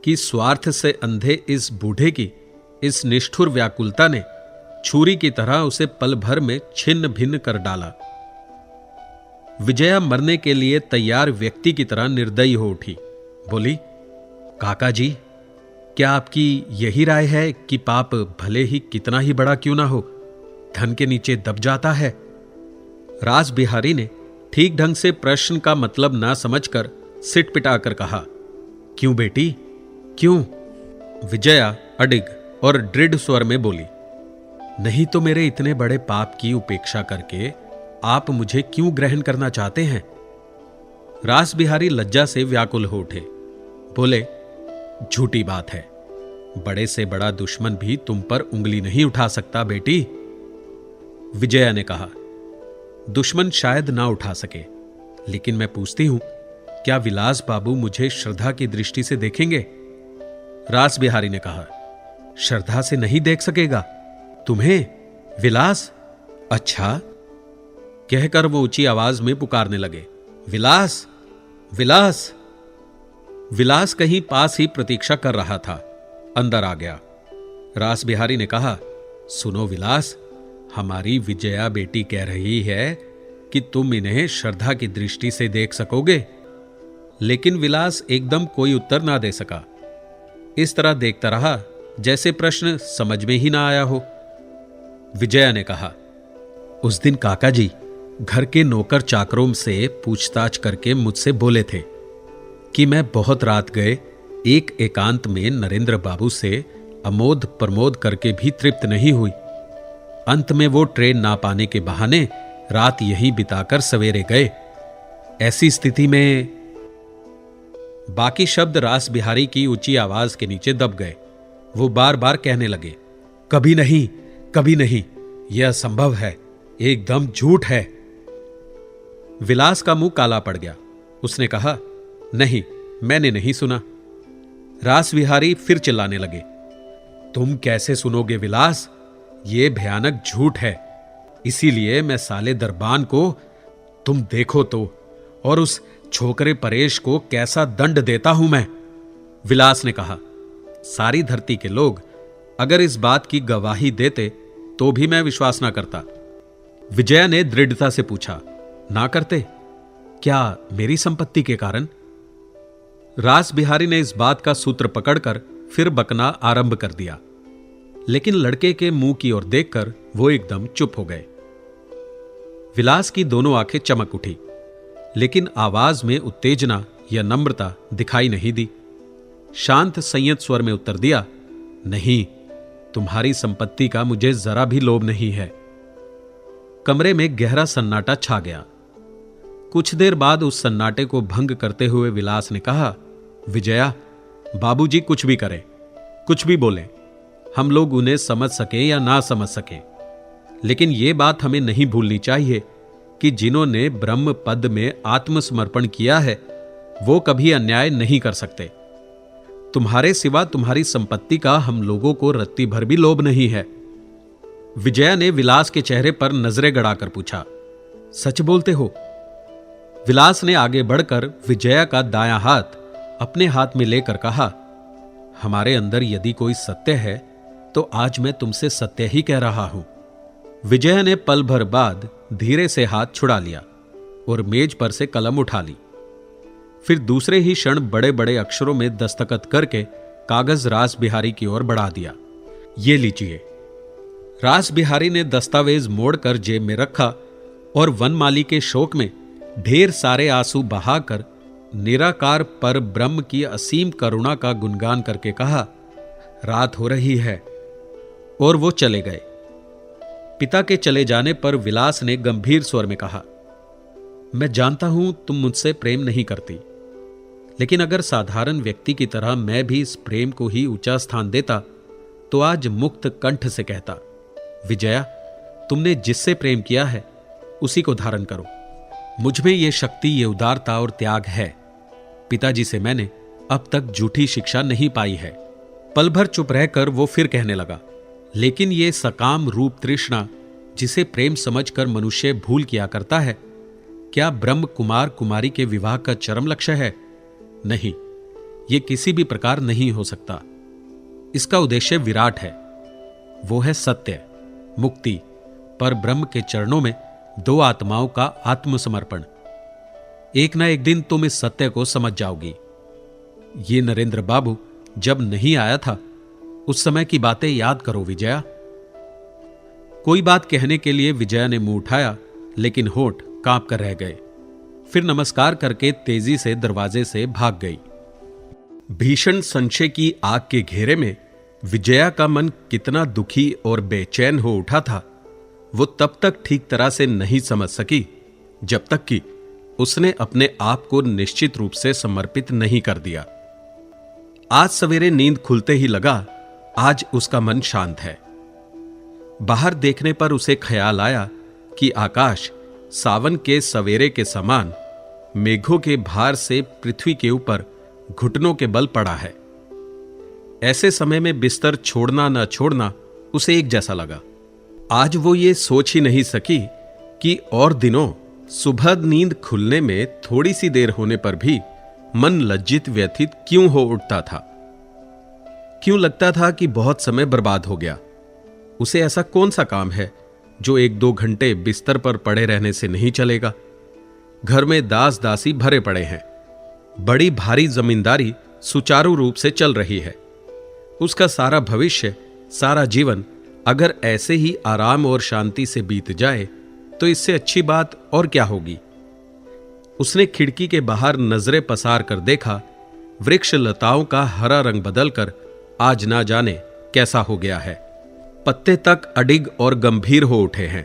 [SPEAKER 2] कि स्वार्थ से अंधे इस बूढ़े की इस निष्ठुर व्याकुलता ने छुरी की तरह उसे पल भर में छिन्न भिन्न कर डाला। विजया मरने के लिए तैयार व्यक्ति की तरह निर्दयी हो उठी। बोली, काका जी, क्या आपकी यही राय है कि पाप भले ही कितना ही बड़ा क्यों ना हो, धन के नीचे दब जाता है? रास बिहारी ने ठीक ढंग से प्रश्न का मतलब ना समझकर सिट पिटाकर कहा, क्यों बेटी, क्यों? विजया अडिग और दृढ़ स्वर में बोली, नहीं तो मेरे इतने बड़े पाप की उपेक्षा करके आप मुझे क्यों ग्रहण करना चाहते हैं? रास बिहारी लज्जा से व्याकुल हो उठे। बोले, झूठी बात है, बड़े से बड़ा दुश्मन भी तुम पर उंगली नहीं उठा सकता बेटी। विजया ने कहा, दुश्मन शायद ना उठा सके, लेकिन मैं पूछती हूं, क्या विलास बाबू मुझे श्रद्धा की दृष्टि से देखेंगे? रास बिहारी ने कहा, श्रद्धा से नहीं देख सकेगा तुम्हें विलास? अच्छा, कहकर वो ऊंची आवाज में पुकारने लगे, विलास, विलास। विलास कहीं पास ही प्रतीक्षा कर रहा था, अंदर आ गया। रास बिहारी ने कहा, सुनो विलास, हमारी विजया बेटी कह रही है कि तुम इन्हें श्रद्धा की दृष्टि से देख सकोगे। लेकिन विलास एकदम कोई उत्तर ना दे सका। इस तरह देखता रहा जैसे प्रश्न समझ में ही ना आया हो। विजया ने कहा, उस दिन काका जी घर के नौकर चाकरों से पूछताछ करके मुझसे बोले थे कि मैं बहुत रात गए एक एकांत में नरेंद्र बाबू से अमोद प्रमोद करके भी तृप्त नहीं हुई। अंत में वो ट्रेन ना पाने के बहाने रात यहीं बिताकर सवेरे गए। ऐसी स्थिति में बाकी शब्द रास बिहारी की ऊंची आवाज के नीचे दब गए। वो बार बार कहने लगे, कभी नहीं, कभी नहीं, यह असंभव है, एकदम झूठ है। विलास का मुंह काला पड़ गया। उसने कहा, नहीं, मैंने नहीं सुना। रास बिहारी फिर चिल्लाने लगे, तुम कैसे सुनोगे विलास, यह भयानक झूठ है। इसीलिए मैं साले दरबान को, तुम देखो तो, और उस छोकरे परेश को कैसा दंड देता हूं मैं। विलास ने कहा, सारी धरती के लोग अगर इस बात की गवाही देते तो भी मैं विश्वास ना करता। विजया ने दृढ़ता से पूछा, ना करते? क्या मेरी संपत्ति के कारण? रास बिहारी ने इस बात का सूत्र पकड़कर फिर बकना आरंभ कर दिया, लेकिन लड़के के मुंह की ओर देखकर वो एकदम चुप हो गए। विलास की दोनों आंखें चमक उठी, लेकिन आवाज में उत्तेजना या नम्रता दिखाई नहीं दी। शांत संयत स्वर में उत्तर दिया, नहीं, तुम्हारी संपत्ति का मुझे जरा भी लोभ नहीं है। कमरे में गहरा सन्नाटा छा गया। कुछ देर बाद उस सन्नाटे को भंग करते हुए विलास ने कहा, विजया, बाबूजी कुछ भी करें, कुछ भी बोलें, हम लोग उन्हें समझ सके या ना समझ सके, लेकिन यह बात हमें नहीं भूलनी चाहिए कि जिन्होंने ब्रह्म पद में आत्मसमर्पण किया है वो कभी अन्याय नहीं कर सकते। तुम्हारे सिवा तुम्हारी संपत्ति का हम लोगों को रत्ती भर भी लोभ नहीं है। विजया ने विलास के चेहरे पर नजरें गड़ाकर पूछा, सच बोलते हो? विलास ने आगे बढ़कर विजया का दायां हाथ अपने हाथ में लेकर कहा, हमारे अंदर यदि कोई सत्य है तो आज मैं तुमसे सत्य ही कह रहा हूं। विजया ने पल भर बाद धीरे से हाथ छुड़ा लिया और मेज पर से कलम उठा ली। फिर दूसरे ही क्षण बड़े बड़े अक्षरों में दस्तखत करके कागज रास बिहारी की ओर बढ़ा दिया। ये लीजिए। रास बिहारी ने दस्तावेज मोड़कर जेब में रखा और वनमाली के शोक में ढेर सारे आंसू बहाकर निराकार पर ब्रह्म की असीम करुणा का गुणगान करके कहा, रात हो रही है, और वो चले गए। पिता के चले जाने पर विलास ने गंभीर स्वर में कहा, मैं जानता हूं तुम मुझसे प्रेम नहीं करती, लेकिन अगर साधारण व्यक्ति की तरह मैं भी इस प्रेम को ही ऊंचा स्थान देता तो आज मुक्त कंठ से कहता, विजया, तुमने जिससे प्रेम किया है उसी को धारण करो। मुझ में ये शक्ति, ये उदारता और त्याग है। पिताजी से मैंने अब तक झूठी शिक्षा नहीं पाई है। पल भर चुप रहकर वो फिर कहने लगा, लेकिन ये सकाम रूप तृष्णा जिसे प्रेम समझकर मनुष्य भूल किया करता है, क्या ब्रह्म कुमार कुमारी के विवाह का चरम लक्ष्य है? नहीं, ये किसी भी प्रकार नहीं हो सकता। इसका उद्देश्य विराट है, वो है सत्य, मुक्ति, पर ब्रह्म के चरणों में दो आत्माओं का आत्मसमर्पण। एक ना एक दिन तुम इस सत्य को समझ जाओगी। ये नरेंद्र बाबू जब नहीं आया था उस समय की बातें याद करो विजया। कोई बात कहने के लिए विजया ने मुंह उठाया, लेकिन होठ कांप कर रह गए। फिर नमस्कार करके तेजी से दरवाजे से भाग गई। भीषण संशय की आग के घेरे में विजया का मन कितना दुखी और बेचैन हो उठा था, वो तब तक ठीक तरह से नहीं समझ सकी जब तक कि उसने अपने आप को निश्चित रूप से समर्पित नहीं कर दिया। आज सवेरे नींद खुलते ही लगा आज उसका मन शांत है। बाहर देखने पर उसे ख्याल आया कि आकाश सावन के सवेरे के समान मेघों के भार से पृथ्वी के ऊपर घुटनों के बल पड़ा है। ऐसे समय में बिस्तर छोड़ना न छोड़ना उसे एक जैसा लगा। आज वो ये सोच ही नहीं सकी कि और दिनों सुबह नींद खुलने में थोड़ी सी देर होने पर भी मन लज्जित व्यथित क्यों हो उठता था। क्यों लगता था कि बहुत समय बर्बाद हो गया। उसे ऐसा कौन सा काम है जो 1-2 घंटे बिस्तर पर पड़े रहने से नहीं चलेगा। घर में दास दासी भरे पड़े हैं, बड़ी भारी जमींदारी सुचारू रूप से चल रही है। उसका सारा भविष्य, सारा जीवन अगर ऐसे ही आराम और शांति से बीत जाए तो इससे अच्छी बात और क्या होगी। उसने खिड़की के बाहर नजरें पसार कर देखा, वृक्ष लताओं का हरा रंग बदलकर आज ना जाने कैसा हो गया है। पत्ते तक अडिग और गंभीर हो उठे हैं।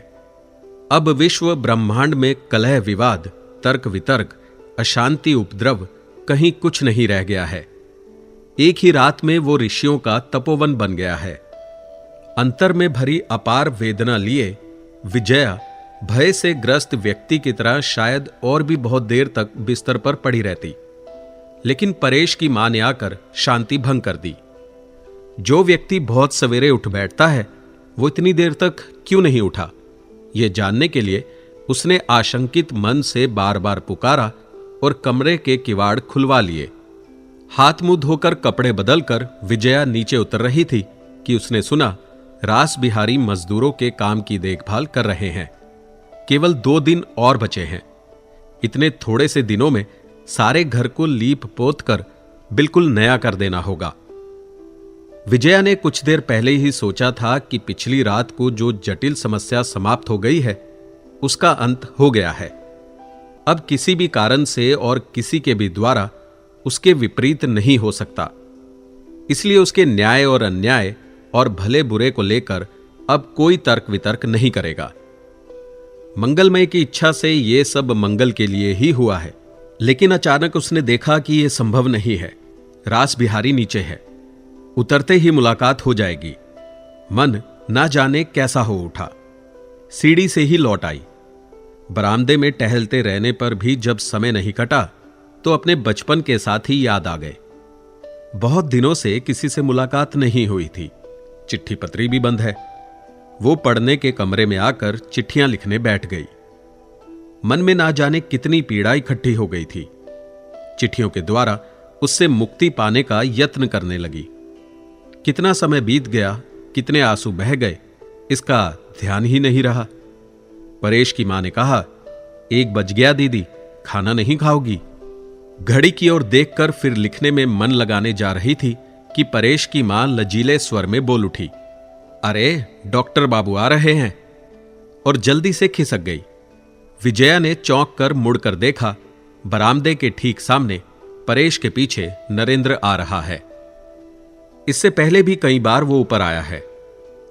[SPEAKER 2] अब विश्व ब्रह्मांड में कलह विवाद, तर्क वितर्क, अशांति उपद्रव कहीं कुछ नहीं रह गया है। एक ही रात में वो ऋषियों का तपोवन बन गया है। अंतर में भरी अपार वेदना लिए विजया भय से ग्रस्त व्यक्ति की तरह शायद और भी बहुत देर तक बिस्तर पर पड़ी रहती, लेकिन परेश की मां ने आकर शांति भंग कर दी। जो व्यक्ति बहुत सवेरे उठ बैठता है वो इतनी देर तक क्यों नहीं उठा, यह जानने के लिए उसने आशंकित मन से बार बार पुकारा और कमरे के किवाड़ खुलवा लिए। हाथ मुंह धोकर कपड़े बदलकर विजया नीचे उतर रही थी कि उसने सुना रास बिहारी मजदूरों के काम की देखभाल कर रहे हैं। केवल 2 दिन और बचे हैं। इतने थोड़े से दिनों में सारे घर को लीप पोत कर बिल्कुल नया कर देना होगा। विजया ने कुछ देर पहले ही सोचा था कि पिछली रात को जो जटिल समस्या समाप्त हो गई है उसका अंत हो गया है। अब किसी भी कारण से और किसी के भी द्वारा उसके विपरीत नहीं हो सकता। इसलिए उसके न्याय और अन्याय और भले बुरे को लेकर अब कोई तर्क वितर्क नहीं करेगा। मंगलमय की इच्छा से यह सब मंगल के लिए ही हुआ है। लेकिन अचानक उसने देखा कि यह संभव नहीं है। रास बिहारी नीचे है, उतरते ही मुलाकात हो जाएगी। मन ना जाने कैसा हो उठा। सीढ़ी से ही लौट आई। बरामदे में टहलते रहने पर भी जब समय नहीं कटा तो अपने बचपन के साथ ही याद आ गए। बहुत दिनों से किसी से मुलाकात नहीं हुई थी। चिट्ठी पत्री भी बंद है। वो पढ़ने के कमरे में आकर चिट्ठियां लिखने बैठ गई। मन में ना जाने कितनी पीड़ा इकट्ठी हो गई थी। चिट्ठियों के द्वारा उससे मुक्ति पाने का यत्न करने लगी। कितना समय बीत गया, कितने आंसू बह गए, इसका ध्यान ही नहीं रहा। परेश की मां ने कहा, 1 बज गया दीदी, खाना नहीं खाओगी? घड़ी की ओर देखकर फिर लिखने में मन लगाने जा रही थी कि परेश की मां लजीले स्वर में बोल उठी, अरे डॉक्टर बाबू आ रहे हैं, और जल्दी से खिसक गई। विजया ने चौंक कर मुड़कर देखा, बरामदे के ठीक सामने परेश के पीछे नरेंद्र आ रहा है। इससे पहले भी कई बार वो ऊपर आया है,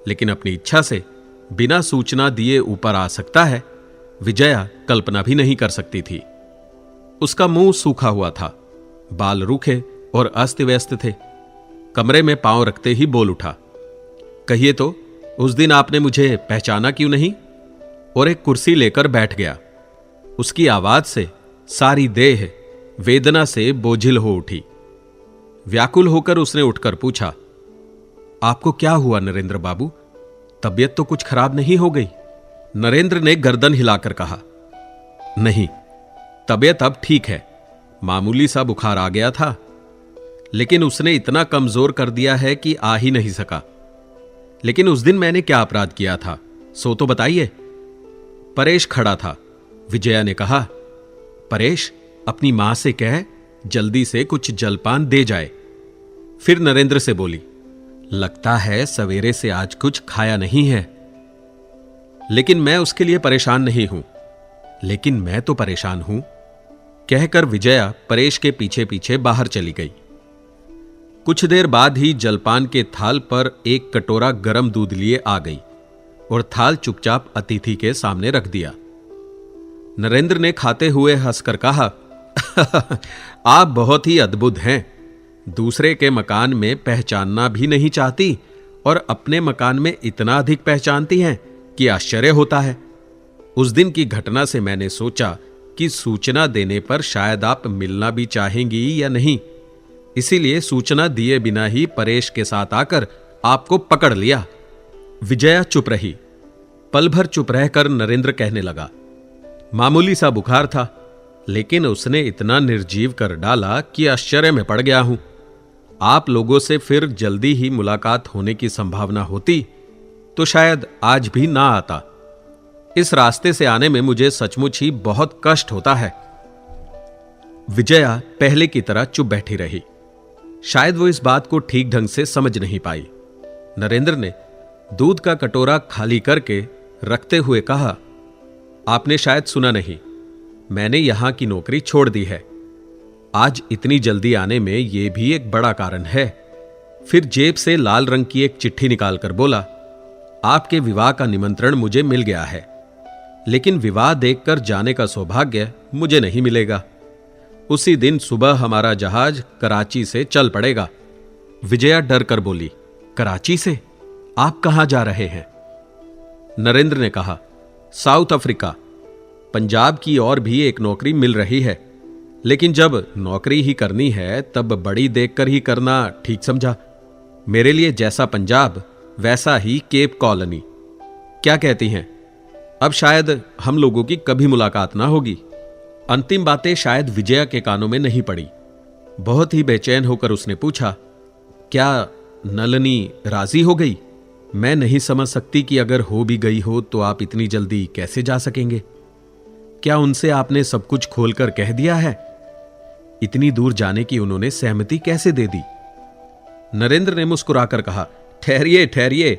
[SPEAKER 2] लेकिन अपनी इच्छा से बिना सूचना दिए ऊपर आ सकता है, विजया कल्पना भी नहीं कर सकती थी। उसका मुंह सूखा हुआ था, बाल रूखे और अस्त व्यस्त थे। कमरे में पांव रखते ही बोल उठा, कहिए तो, उस दिन आपने मुझे पहचाना क्यों नहीं? और एक कुर्सी लेकर बैठ गया। उसकी आवाज से सारी देह वेदना से बोझिल हो उठी। व्याकुल होकर उसने उठकर पूछा, आपको क्या हुआ नरेंद्र बाबू, तबीयत तो कुछ खराब नहीं हो गई? नरेंद्र ने गर्दन हिलाकर कहा, नहीं, तबीयत अब ठीक है। मामूली सा बुखार आ गया था, लेकिन उसने इतना कमजोर कर दिया है कि आ ही नहीं सका। लेकिन उस दिन मैंने क्या अपराध किया था, सो तो बताइए। परेश खड़ा था। विजया ने कहा, परेश, अपनी मां से कह जल्दी से कुछ जलपान दे जाए। फिर नरेंद्र से बोली, लगता है सवेरे से आज कुछ खाया नहीं है। लेकिन मैं उसके लिए परेशान नहीं हूं। लेकिन मैं तो परेशान हूं, कहकर विजया परेश के पीछे पीछे बाहर चली गई। कुछ देर बाद ही जलपान के थाल पर एक कटोरा गर्म दूध लिए आ गई और थाल चुपचाप अतिथि के सामने रख दिया। नरेंद्र ने खाते हुए हंसकर कहा, आप बहुत ही अद्भुत हैं। दूसरे के मकान में पहचानना भी नहीं चाहती और अपने मकान में इतना अधिक पहचानती हैं कि आश्चर्य होता है। उस दिन की घटना से मैंने सोचा कि सूचना देने पर शायद आप मिलना भी चाहेंगी या नहीं, इसीलिए सूचना दिए बिना ही परेश के साथ आकर आपको पकड़ लिया। विजया चुप रही। पल भर चुप रहकर नरेंद्र कहने लगा, मामूली सा बुखार था, लेकिन उसने इतना निर्जीव कर डाला कि आश्चर्य में पड़ गया हूं। आप लोगों से फिर जल्दी ही मुलाकात होने की संभावना होती तो शायद आज भी ना आता। इस रास्ते से आने में मुझे सचमुच ही बहुत कष्ट होता है। विजया पहले की तरह चुप बैठी रही। शायद वो इस बात को ठीक ढंग से समझ नहीं पाई। नरेंद्र ने दूध का कटोरा खाली करके रखते हुए कहा, आपने शायद सुना नहीं, मैंने यहां की नौकरी छोड़ दी है। आज इतनी जल्दी आने में यह भी एक बड़ा कारण है। फिर जेब से लाल रंग की एक चिट्ठी निकालकर बोला, आपके विवाह का निमंत्रण मुझे मिल गया है, लेकिन विवाह देखकर जाने का सौभाग्य मुझे नहीं मिलेगा। उसी दिन सुबह हमारा जहाज कराची से चल पड़ेगा। विजया डर कर बोली, कराची से? आप कहां जा रहे हैं? नरेंद्र ने कहा, साउथ अफ्रीका। पंजाब की और भी एक नौकरी मिल रही है, लेकिन जब नौकरी ही करनी है तब बड़ी देखकर ही करना ठीक समझा। मेरे लिए जैसा पंजाब वैसा ही केप कॉलोनी। क्या कहती हैं? अब शायद हम लोगों की कभी मुलाकात ना होगी। अंतिम बातें शायद विजया के कानों में नहीं पड़ी। बहुत ही बेचैन होकर उसने पूछा, क्या नलिनी राजी हो गई? मैं नहीं समझ सकती कि अगर हो भी गई हो तो आप इतनी जल्दी कैसे जा सकेंगे? क्या उनसे आपने सब कुछ खोलकर कह दिया है? इतनी दूर जाने की उन्होंने सहमति कैसे दे दी? नरेंद्र ने मुस्कुराकर कहा, ठहरिए ठहरिए,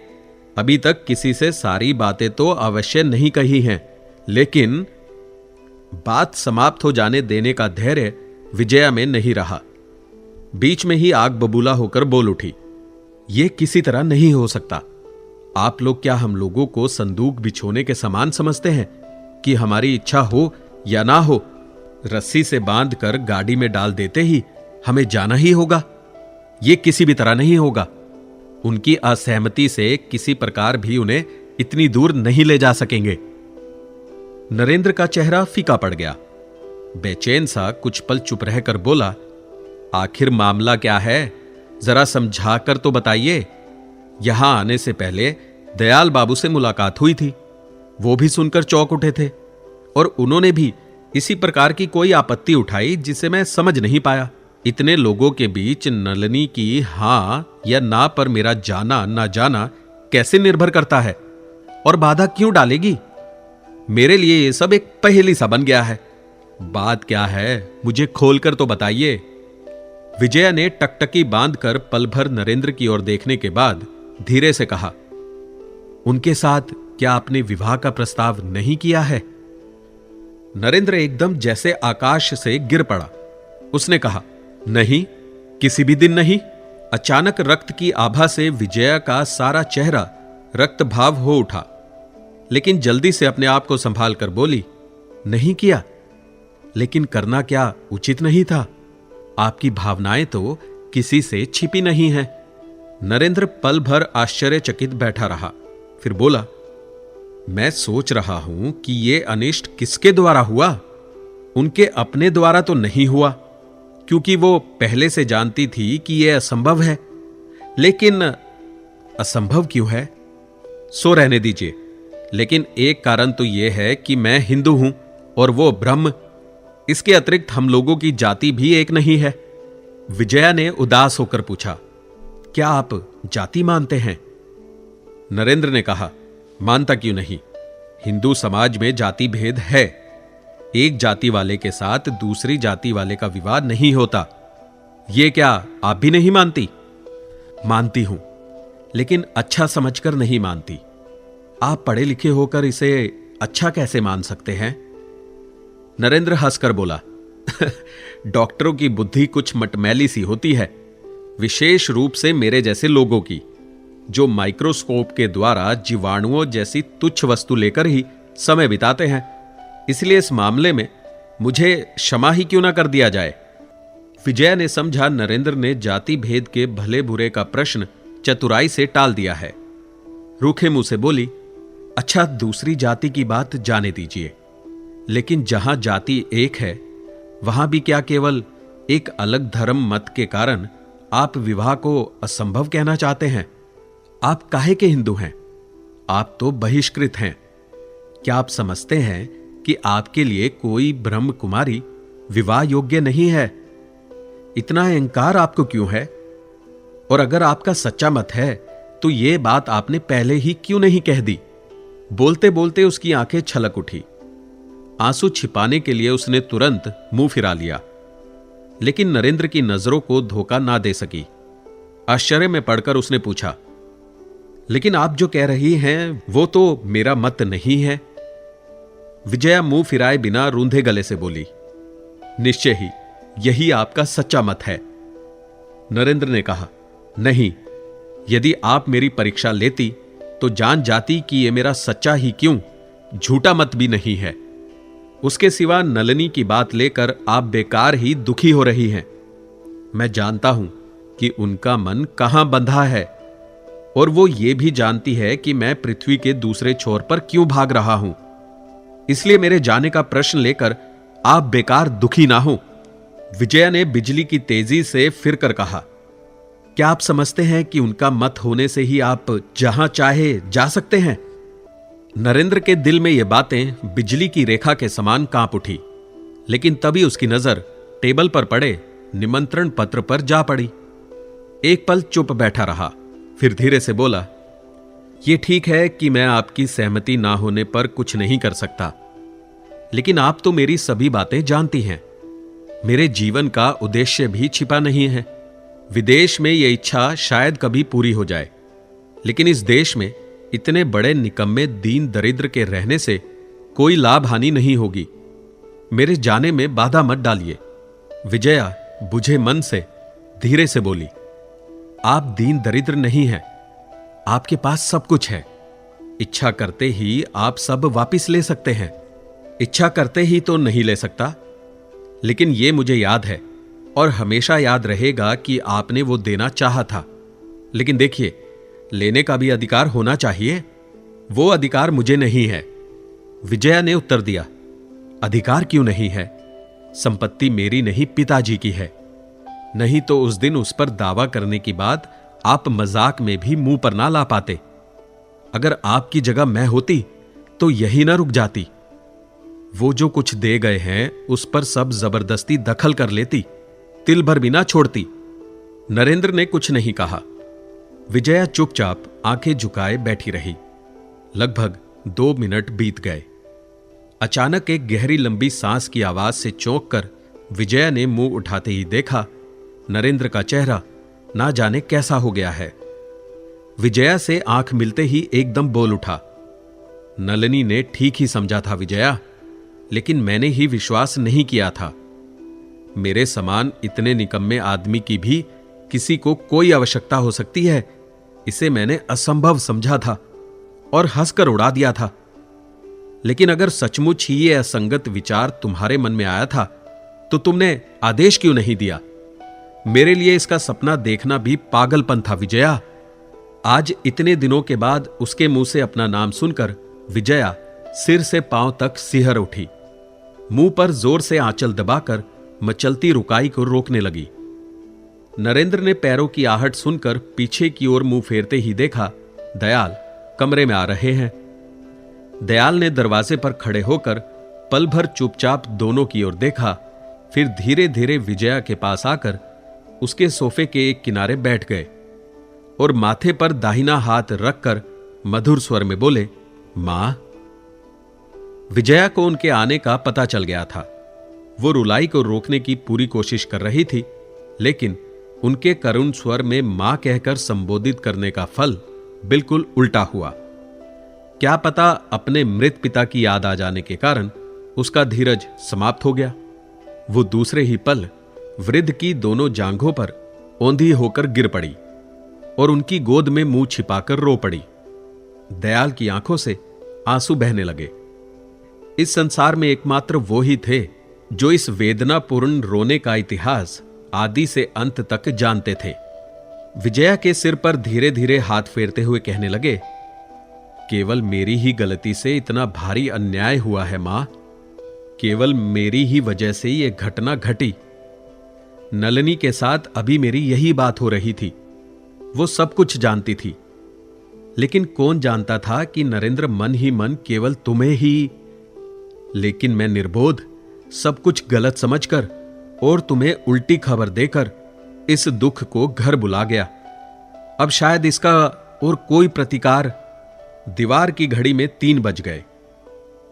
[SPEAKER 2] अभी तक किसी से सारी बातें तो अवश्य नहीं कही हैं, लेकिन बात समाप्त हो जाने देने का धैर्य विजया में नहीं रहा। बीच में ही आग बबूला होकर बोल उठी, यह किसी तरह नहीं हो सकता। आप लोग क्या हम लोगों को संदूक बिछोने के समान समझते हैं कि हमारी इच्छा हो या ना हो, रस्सी से बांधकर गाड़ी में डाल देते ही हमें जाना ही होगा? यह किसी भी तरह नहीं होगा। उनकी असहमति से किसी प्रकार भी उन्हें इतनी दूर नहीं ले जा सकेंगे। नरेंद्र का चेहरा फीका पड़ गया। बेचैन सा कुछ पल चुप रहकर बोला, आखिर मामला क्या है? जरा समझाकर तो बताइए। यहां आने से पहले दयाल बाबू से मुलाकात हुई थी, वो भी सुनकर चौंक उठे थे और उन्होंने भी इसी प्रकार की कोई आपत्ति उठाई जिसे मैं समझ नहीं पाया। इतने लोगों के बीच नलिनी की हां या ना पर मेरा जाना ना जाना कैसे निर्भर करता है और बाधा क्यों डालेगी? मेरे लिए यह सब एक पहेली सा बन गया है। बात क्या है, मुझे खोलकर तो बताइए। विजया ने टकटकी बांधकर पल भर नरेंद्र की ओर देखने के बाद धीरे से कहा, उनके साथ क्या आपने विवाह का प्रस्ताव नहीं किया है? नरेंद्र एकदम जैसे आकाश से गिर पड़ा। उसने कहा, नहीं, किसी भी दिन नहीं। अचानक रक्त की आभा से विजया का सारा चेहरा रक्त भाव हो उठा, लेकिन जल्दी से अपने आप को संभाल कर बोली, नहीं किया। लेकिन करना क्या उचित नहीं था? आपकी भावनाएं तो किसी से छिपी नहीं हैं। नरेंद्र पल भर आश्चर्यचकित बैठा रहा, फिर बोला, मैं सोच रहा हूं कि यह अनिष्ट किसके द्वारा हुआ? उनके अपने द्वारा तो नहीं हुआ, क्योंकि वो पहले से जानती थी कि यह असंभव है। लेकिन असंभव क्यों है? सो रहने दीजिए, लेकिन एक कारण तो यह है कि मैं हिंदू हूं और वो ब्रह्म। इसके अतिरिक्त हम लोगों की जाति भी एक नहीं है। विजया ने उदास होकर पूछा, क्या आप जाति मानते हैं? नरेंद्र ने कहा, मानता क्यों नहीं, हिंदू समाज में जाति भेद है। एक जाति वाले के साथ दूसरी जाति वाले का विवाद नहीं होता। ये क्या आप भी नहीं मानती? मानती हूं, लेकिन अच्छा समझकर नहीं मानती। आप पढ़े लिखे होकर इसे अच्छा कैसे मान सकते हैं? नरेंद्र हंसकर बोला, डॉक्टरों की बुद्धि कुछ मटमैली सी होती है, विशेष रूप से मेरे जैसे लोगों की, जो माइक्रोस्कोप के द्वारा जीवाणुओं जैसी तुच्छ वस्तु लेकर ही समय बिताते हैं। इसलिए इस मामले में मुझे क्षमा ही क्यों ना कर दिया जाए। विजया ने समझा नरेंद्र ने जाति भेद के भले बुरे का प्रश्न चतुराई से टाल दिया है। रूखे मुंह से बोली, अच्छा दूसरी जाति की बात जाने दीजिए, लेकिन जहां जाति एक है वहां भी क्या केवल एक अलग धर्म मत के कारण आप विवाह को असंभव कहना चाहते हैं? आप काहे के हिंदू हैं? आप तो बहिष्कृत हैं। क्या आप समझते हैं कि आपके लिए कोई ब्रह्म कुमारी विवाह योग्य नहीं है? इतना अहंकार आपको क्यों है? और अगर आपका सच्चा मत है तो यह बात आपने पहले ही क्यों नहीं कह दी? बोलते बोलते उसकी आंखें छलक उठी। आंसू छिपाने के लिए उसने तुरंत मुंह फिरा लिया, लेकिन नरेंद्र की नजरों को धोखा ना दे सकी। आश्चर्य में पड़कर उसने पूछा, लेकिन आप जो कह रही हैं वो तो मेरा मत नहीं है। विजया मुंह फिराए बिना रूंधे गले से बोली, निश्चय ही यही आपका सच्चा मत है। नरेंद्र ने कहा, नहीं, यदि आप मेरी परीक्षा लेती तो जान जाती कि यह मेरा सच्चा ही क्यों झूठा मत भी नहीं है। उसके सिवा नलिनी की बात लेकर आप बेकार ही दुखी हो रही हैं। मैं जानता हूं कि उनका मन कहां बंधा है, और वो ये भी जानती है कि मैं पृथ्वी के दूसरे छोर पर क्यों भाग रहा हूं। इसलिए मेरे जाने का प्रश्न लेकर आप बेकार दुखी ना हो। विजया ने बिजली की तेजी से फिरकर कहा, क्या आप समझते हैं कि उनका मत होने से ही आप जहां चाहे जा सकते हैं? नरेंद्र के दिल में ये बातें बिजली की रेखा के समान कांप उठी, लेकिन तभी उसकी नजर टेबल पर पड़े निमंत्रण पत्र पर जा पड़ी। एक पल चुप बैठा रहा, फिर धीरे से बोला, यह ठीक है कि मैं आपकी सहमति ना होने पर कुछ नहीं कर सकता, लेकिन आप तो मेरी सभी बातें जानती हैं। मेरे जीवन का उद्देश्य भी छिपा नहीं है। विदेश में यह इच्छा शायद कभी पूरी हो जाए, लेकिन इस देश में इतने बड़े निकम्मे दीन दरिद्र के रहने से कोई लाभ हानि नहीं होगी। मेरे जाने में बाधा मत डालिए। विजया बुझे मन से धीरे से बोली, आप दीन दरिद्र नहीं हैं, आपके पास सब कुछ है। इच्छा करते ही आप सब वापिस ले सकते हैं। इच्छा करते ही तो नहीं ले सकता, लेकिन यह मुझे याद है और हमेशा याद रहेगा कि आपने वो देना चाहा था। लेकिन देखिए, लेने का भी अधिकार होना चाहिए। वो अधिकार मुझे नहीं है। विजया ने उत्तर दिया, अधिकार क्यों नहीं है? संपत्ति मेरी नहीं, पिताजी की है। नहीं तो उस दिन उस पर दावा करने की बात आप मजाक में भी मुंह पर ना ला पाते। अगर आपकी जगह मैं होती तो यही ना रुक जाती। वो जो कुछ दे गए हैं उस पर सब जबरदस्ती दखल कर लेती, तिल भर भी ना छोड़ती। नरेंद्र ने कुछ नहीं कहा। विजया चुपचाप आंखें झुकाए बैठी रही। लगभग 2 मिनट बीत गए। अचानक एक गहरी लंबी सांस की आवाज से चौंक कर विजया ने मुंह उठाते ही देखा, नरेंद्र का चेहरा ना जाने कैसा हो गया है। विजया से आंख मिलते ही एकदम बोल उठा, नलिनी ने ठीक ही समझा था विजया, लेकिन मैंने ही विश्वास नहीं किया था। मेरे समान इतने निकम्मे आदमी की भी किसी को कोई आवश्यकता हो सकती है, इसे मैंने असंभव समझा था और हंसकर उड़ा दिया था। लेकिन अगर सचमुच ही ये असंगत विचार तुम्हारे मन में आया था तो तुमने आदेश क्यों नहीं दिया? मेरे लिए इसका सपना देखना भी पागलपन था विजया। आज इतने दिनों के बाद उसके मुंह से अपना नाम सुनकर विजया सिर से पांव तक सिहर उठी। मुंह पर जोर से आंचल दबाकर मचलती रुकाई को रोकने लगी। नरेंद्र ने पैरों की आहट सुनकर पीछे की ओर मुंह फेरते ही देखा, दयाल कमरे में आ रहे हैं। दयाल ने दरवाजे पर खड़े होकर पल भर चुपचाप दोनों की ओर देखा, फिर धीरे धीरे विजया के पास आकर उसके सोफे के एक किनारे बैठ गए और माथे पर दाहिना हाथ रखकर मधुर स्वर में बोले, मां। विजया को उनके आने का पता चल गया था। वो रुलाई को रोकने की पूरी कोशिश कर रही थी, लेकिन उनके करुण स्वर में मां कहकर संबोधित करने का फल बिल्कुल उल्टा हुआ। क्या पता अपने मृत पिता की याद आ जाने के कारण उसका धीरज समाप्त हो गया। वो दूसरे ही पल वृद्ध की दोनों जांघों पर औंधी होकर गिर पड़ी और उनकी गोद में मुंह छिपाकर रो पड़ी। दयाल की आंखों से आंसू बहने लगे। इस संसार में एकमात्र वो ही थे जो इस वेदनापूर्ण रोने का इतिहास आदि से अंत तक जानते थे। विजया के सिर पर धीरे धीरे हाथ फेरते हुए कहने लगे, केवल मेरी ही गलती से इतना भारी अन्याय हुआ है मां। केवल मेरी ही वजह से यह घटना घटी। नलिनी के साथ अभी मेरी यही बात हो रही थी। वो सब कुछ जानती थी, लेकिन कौन जानता था कि नरेंद्र मन ही मन केवल तुम्हें ही। लेकिन मैं निर्बोध, सब कुछ गलत समझकर और तुम्हें उल्टी खबर देकर इस दुख को घर बुला गया। अब शायद इसका और कोई प्रतिकार। दीवार की घड़ी में 3 बज गए।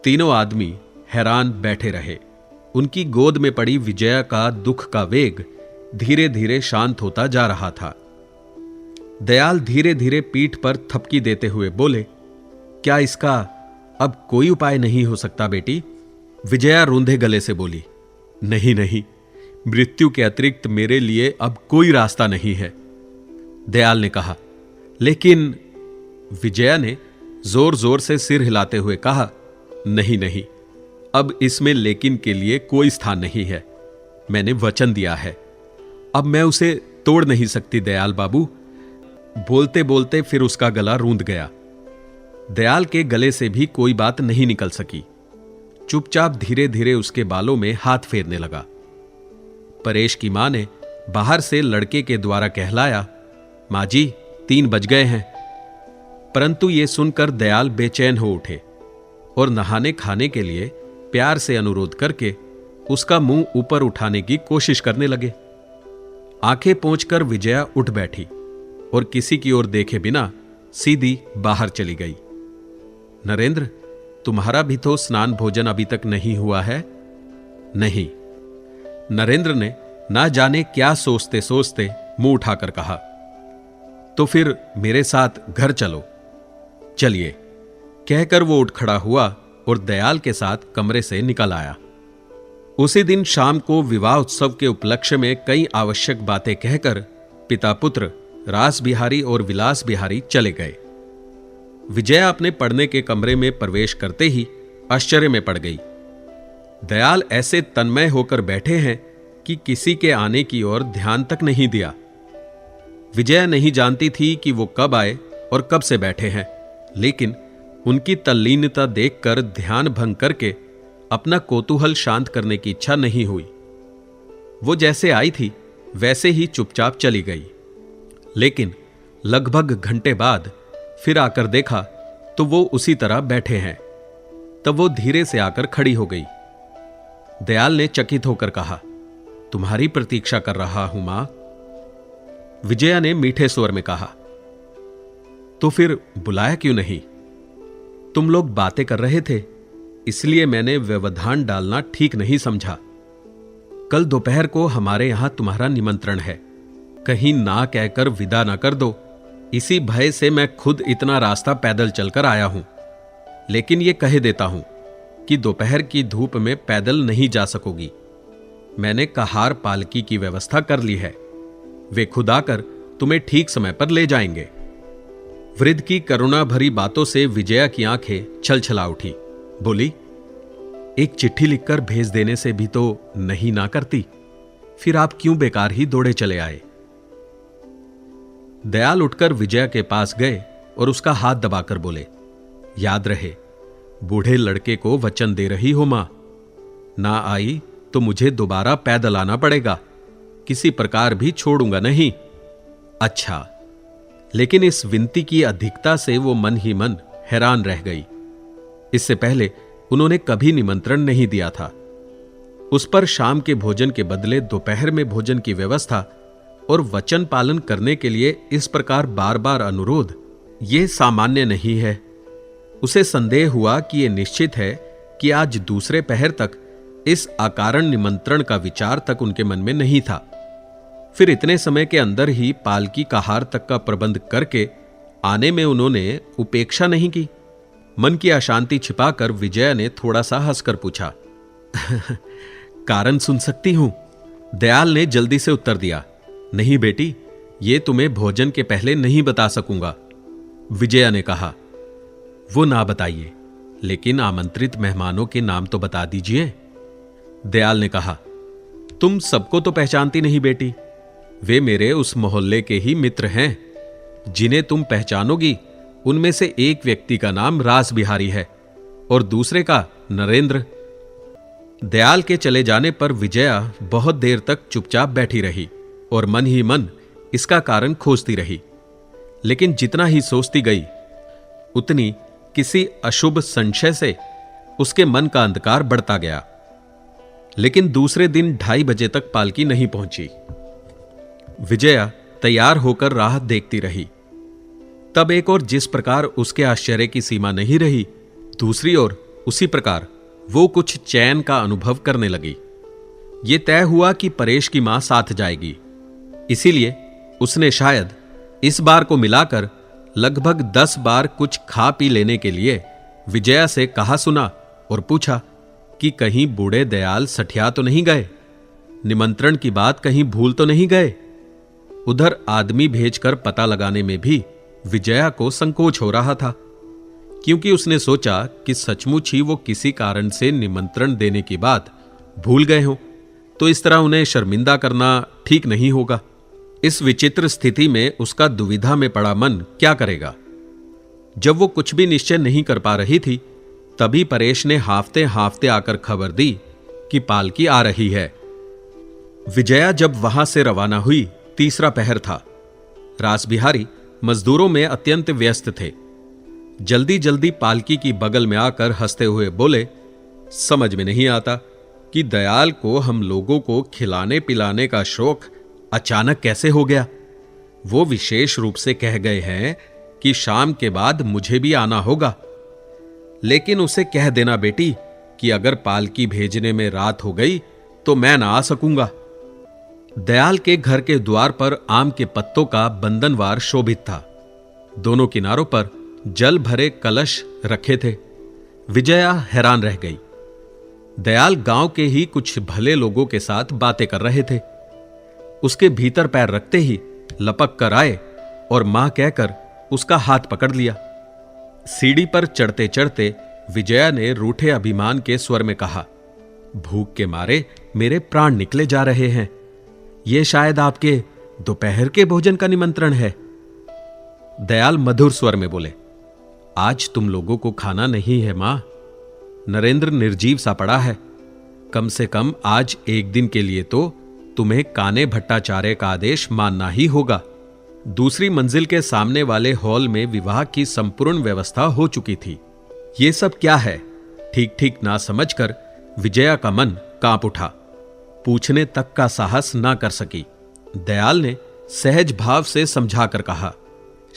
[SPEAKER 2] तीनों आदमी हैरान बैठे रहे। उनकी गोद में पड़ी विजया का दुख का वेग धीरे धीरे शांत होता जा रहा था। दयाल धीरे धीरे पीठ पर थपकी देते हुए बोले, क्या इसका अब कोई उपाय नहीं हो सकता बेटी? विजया रूंधे गले से बोली, नहीं नहीं, मृत्यु के अतिरिक्त मेरे लिए अब कोई रास्ता नहीं है। दयाल ने कहा, लेकिन विजया ने जोर जोर से सिर हिलाते हुए कहा, नहीं नहीं, अब इसमें लेकिन के लिए कोई स्थान नहीं है। मैंने वचन दिया है, अब मैं उसे तोड़ नहीं सकती दयाल बाबू। बोलते बोलते फिर उसका गला रूंध गया। दयाल के गले से भी कोई बात नहीं निकल सकी। चुपचाप धीरे धीरे उसके बालों में हाथ फेरने लगा। परेश की मां ने बाहर से लड़के के द्वारा कहलाया, मां जी 3 बज गए हैं। परंतु यह सुनकर दयाल बेचैन हो उठे और नहाने खाने के लिए प्यार से अनुरोध करके उसका मुंह ऊपर उठाने की कोशिश करने लगे। आंखें पोंछकर विजया उठ बैठी और किसी की ओर देखे बिना सीधी बाहर चली गई। नरेंद्र, तुम्हारा भी तो स्नान भोजन अभी तक नहीं हुआ है? नहीं। नरेंद्र ने ना जाने क्या सोचते सोचते मुंह उठाकर कहा, तो फिर मेरे साथ घर चलो। चलिए, कहकर वो उठ खड़ा हुआ और दयाल के साथ कमरे से निकल आया। उसी दिन शाम को विवाह उत्सव के उपलक्ष्य में कई आवश्यक बातें कहकर पिता पुत्र रास बिहारी और विलास बिहारी चले गए। विजया अपने पढ़ने के कमरे में प्रवेश करते ही आश्चर्य में पड़ गई। दयाल ऐसे तन्मय होकर बैठे हैं कि किसी के आने की ओर ध्यान तक नहीं दिया। विजया नहीं जानती थी कि वो कब आए और कब से बैठे हैं, लेकिन उनकी तल्लीनता देखकर ध्यान भंग करके अपना कौतूहल शांत करने की इच्छा नहीं हुई। वो जैसे आई थी वैसे ही चुपचाप चली गई। लेकिन लगभग घंटे बाद फिर आकर देखा तो वो उसी तरह बैठे हैं। तब वो धीरे से आकर खड़ी हो गई। दयाल ने चकित होकर कहा, तुम्हारी प्रतीक्षा कर रहा हूं मां। विजया ने मीठे स्वर में कहा, तो फिर बुलाया क्यों नहीं? तुम लोग बातें कर रहे थे, इसलिए मैंने व्यवधान डालना ठीक नहीं समझा। कल दोपहर को हमारे यहां तुम्हारा निमंत्रण है, कहीं ना कहकर विदा ना कर दो, इसी भय से मैं खुद इतना रास्ता पैदल चलकर आया हूं। लेकिन यह कह देता हूं कि दोपहर की धूप में पैदल नहीं जा सकोगी। मैंने कहार पालकी की व्यवस्था कर ली है, वे खुद आकर तुम्हें ठीक समय पर ले जाएंगे। वृद्ध की करुणा भरी बातों से विजया की आंखें छलछला उठी। बोली, एक चिट्ठी लिखकर भेज देने से भी तो नहीं ना करती, फिर आप क्यों बेकार ही दौड़े चले आए? दयाल उठकर विजया के पास गए और उसका हाथ दबाकर बोले, याद रहे, बूढ़े लड़के को वचन दे रही हो मां, ना आई तो मुझे दोबारा पैदल आना पड़ेगा, किसी प्रकार भी छोड़ूंगा नहीं। अच्छा, लेकिन इस विनती की अधिकता से वो मन ही मन हैरान रह गई। इससे पहले उन्होंने कभी निमंत्रण नहीं दिया था। उस पर शाम के भोजन के बदले दोपहर में भोजन की व्यवस्था और वचन पालन करने के लिए इस प्रकार बार बार अनुरोध, यह सामान्य नहीं है। उसे संदेह हुआ कि यह निश्चित है कि आज दूसरे पहर तक इस अकारण निमंत्रण का विचार तक उनके मन में नहीं था। फिर इतने समय के अंदर ही पालकी कहार तक का प्रबंध करके आने में उन्होंने उपेक्षा नहीं की। मन की अशांति छिपाकर विजया ने थोड़ा सा हंसकर पूछा, कारण सुन सकती हूं? दयाल ने जल्दी से उत्तर दिया, नहीं बेटी, ये तुम्हें भोजन के पहले नहीं बता सकूंगा। विजया ने कहा, वो ना बताइए, लेकिन आमंत्रित मेहमानों के नाम तो बता दीजिए। दयाल ने कहा, तुम सबको तो पहचानती नहीं बेटी, वे मेरे उस मोहल्ले के ही मित्र हैं। जिन्हें तुम पहचानोगी उनमें से एक व्यक्ति का नाम रास बिहारी है और दूसरे का नरेंद्र। दयाल के चले जाने पर विजया बहुत देर तक चुपचाप बैठी रही और मन ही मन इसका कारण खोजती रही। लेकिन जितना ही सोचती गई उतनी किसी अशुभ संशय से उसके मन का अंधकार बढ़ता गया। लेकिन दूसरे दिन 2:30 बजे तक पालकी नहीं पहुंची। विजया तैयार होकर राह देखती रही। तब एक और जिस प्रकार उसके आश्चर्य की सीमा नहीं रही, दूसरी ओर उसी प्रकार वो कुछ चैन का अनुभव करने लगी। ये तय हुआ कि परेश की मां साथ जाएगी। इसीलिए उसने शायद इस बार को मिलाकर लगभग 10 बार कुछ खा पी लेने के लिए विजया से कहा सुना और पूछा कि कहीं बूढ़े दयाल सठिया तो नहीं गए, निमंत्रण की बात कहीं भूल तो नहीं गए। उधर आदमी भेजकर पता लगाने में भी विजया को संकोच हो रहा था, क्योंकि उसने सोचा कि सचमुच ही वो किसी कारण से निमंत्रण देने की बात भूल गए हों, तो इस तरह उन्हें शर्मिंदा करना ठीक नहीं होगा। इस विचित्र स्थिति में उसका दुविधा में पड़ा मन क्या करेगा। जब वो कुछ भी निश्चय नहीं कर पा रही थी, तभी परेश ने हाफते हाफते आकर खबर दी कि पालकी आ रही है। विजया जब वहां से रवाना हुई, तीसरा पहर था। रास बिहारी मजदूरों में अत्यंत व्यस्त थे। जल्दी जल्दी पालकी की बगल में आकर हंसते हुए बोले, समझ में नहीं आता कि दयाल को हम लोगों को खिलाने पिलाने का शौक अचानक कैसे हो गया। वो विशेष रूप से कह गए हैं कि शाम के बाद मुझे भी आना होगा, लेकिन उसे कह देना बेटी कि अगर पालकी भेजने में रात हो गई तो मैं ना आ सकूंगा। दयाल के घर के द्वार पर आम के पत्तों का बंधनवार शोभित था। दोनों किनारों पर जल भरे कलश रखे थे। विजया हैरान रह गई। दयाल गांव के ही कुछ भले लोगों के साथ बातें कर रहे थे। उसके भीतर पैर रखते ही लपक कर आए और मां कहकर उसका हाथ पकड़ लिया। सीढ़ी पर चढ़ते चढ़ते विजया ने रूठे अभिमान के स्वर में कहा, भूख के मारे मेरे प्राण निकले जा रहे हैं। यह शायद आपके दोपहर के भोजन का निमंत्रण है। दयाल मधुर स्वर में बोले, आज तुम लोगों को खाना नहीं है मां। नरेंद्र निर्जीव सा पड़ा है। कम से कम आज एक दिन के लिए तो तुम्हें काने भट्टाचार्य का आदेश मानना ही होगा। दूसरी मंजिल के सामने वाले हॉल में विवाह की संपूर्ण व्यवस्था हो चुकी थी। यह सब क्या है, ठीक ठीक ना समझकर विजया का मन कांप उठा। पूछने तक का साहस ना कर सकी। दयाल ने सहज भाव से समझाकर कहा,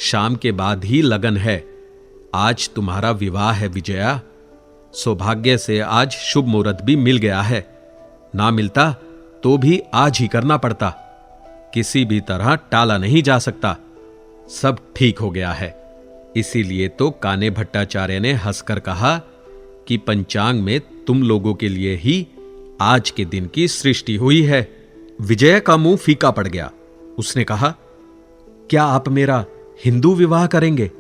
[SPEAKER 2] शाम के बाद ही लगन है। आज तुम्हारा विवाह है विजया। सौभाग्य से आज शुभ मुहूर्त भी मिल गया है। ना मिलता तो भी आज ही करना पड़ता। किसी भी तरह टाला नहीं जा सकता। सब ठीक हो गया है। इसीलिए तो काने भट्टाचार्य ने हंसकर कहा कि पंचांग में तुम लोगों के लिए ही आज के दिन की सृष्टि हुई है। विजय का मुंह फीका पड़ गया। उसने कहा, क्या आप मेरा हिंदू विवाह करेंगे?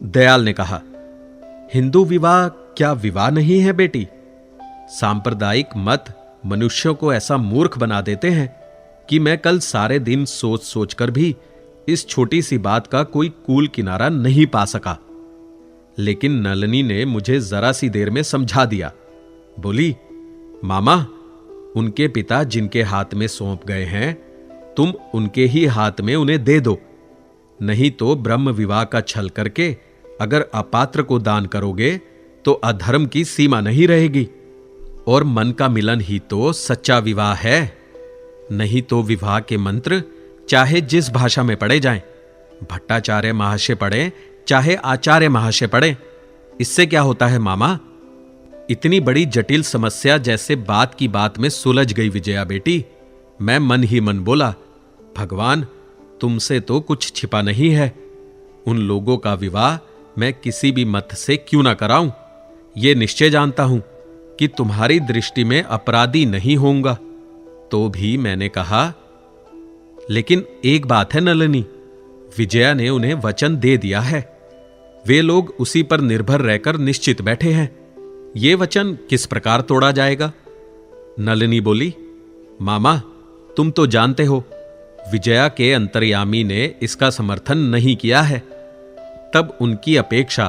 [SPEAKER 2] दयाल ने कहा, हिंदू विवाह क्या विवाह नहीं है बेटी? सांप्रदायिक मत मनुष्यों को ऐसा मूर्ख बना देते हैं कि मैं कल सारे दिन सोच सोचकर भी इस छोटी सी बात का कोई कूल किनारा नहीं पा सका। लेकिन नलिनी ने मुझे जरा सी देर में समझा दिया। बोली, मामा, उनके पिता जिनके हाथ में सौंप गए हैं, तुम उनके ही हाथ में उन्हें दे दो। नहीं तो ब्रह्म विवाह का छल करके अगर अपात्र को दान करोगे तो अधर्म की सीमा नहीं रहेगी। और मन का मिलन ही तो सच्चा विवाह है। नहीं तो विवाह के मंत्र चाहे जिस भाषा में पढ़े जाएं, भट्टाचार्य महाशय पढ़े चाहे आचार्य महाशय पढ़े, इससे क्या होता है मामा? इतनी बड़ी जटिल समस्या जैसे बात की बात में सुलझ गई विजया बेटी। मैं मन ही मन बोला, भगवान तुमसे तो कुछ छिपा नहीं है। उन लोगों का विवाह मैं किसी भी मत से क्यों ना कराऊं। ये निश्चय जानता हूं कि तुम्हारी दृष्टि में अपराधी नहीं होऊंगा। तो भी मैंने कहा, लेकिन एक बात है नलिनी, विजया ने उन्हें वचन दे दिया है। वे लोग उसी पर निर्भर रहकर निश्चित बैठे हैं। ये वचन किस प्रकार तोड़ा जाएगा? नलिनी बोली, मामा तुम तो जानते हो विजया के अंतर्यामी ने इसका समर्थन नहीं किया है। तब उनकी अपेक्षा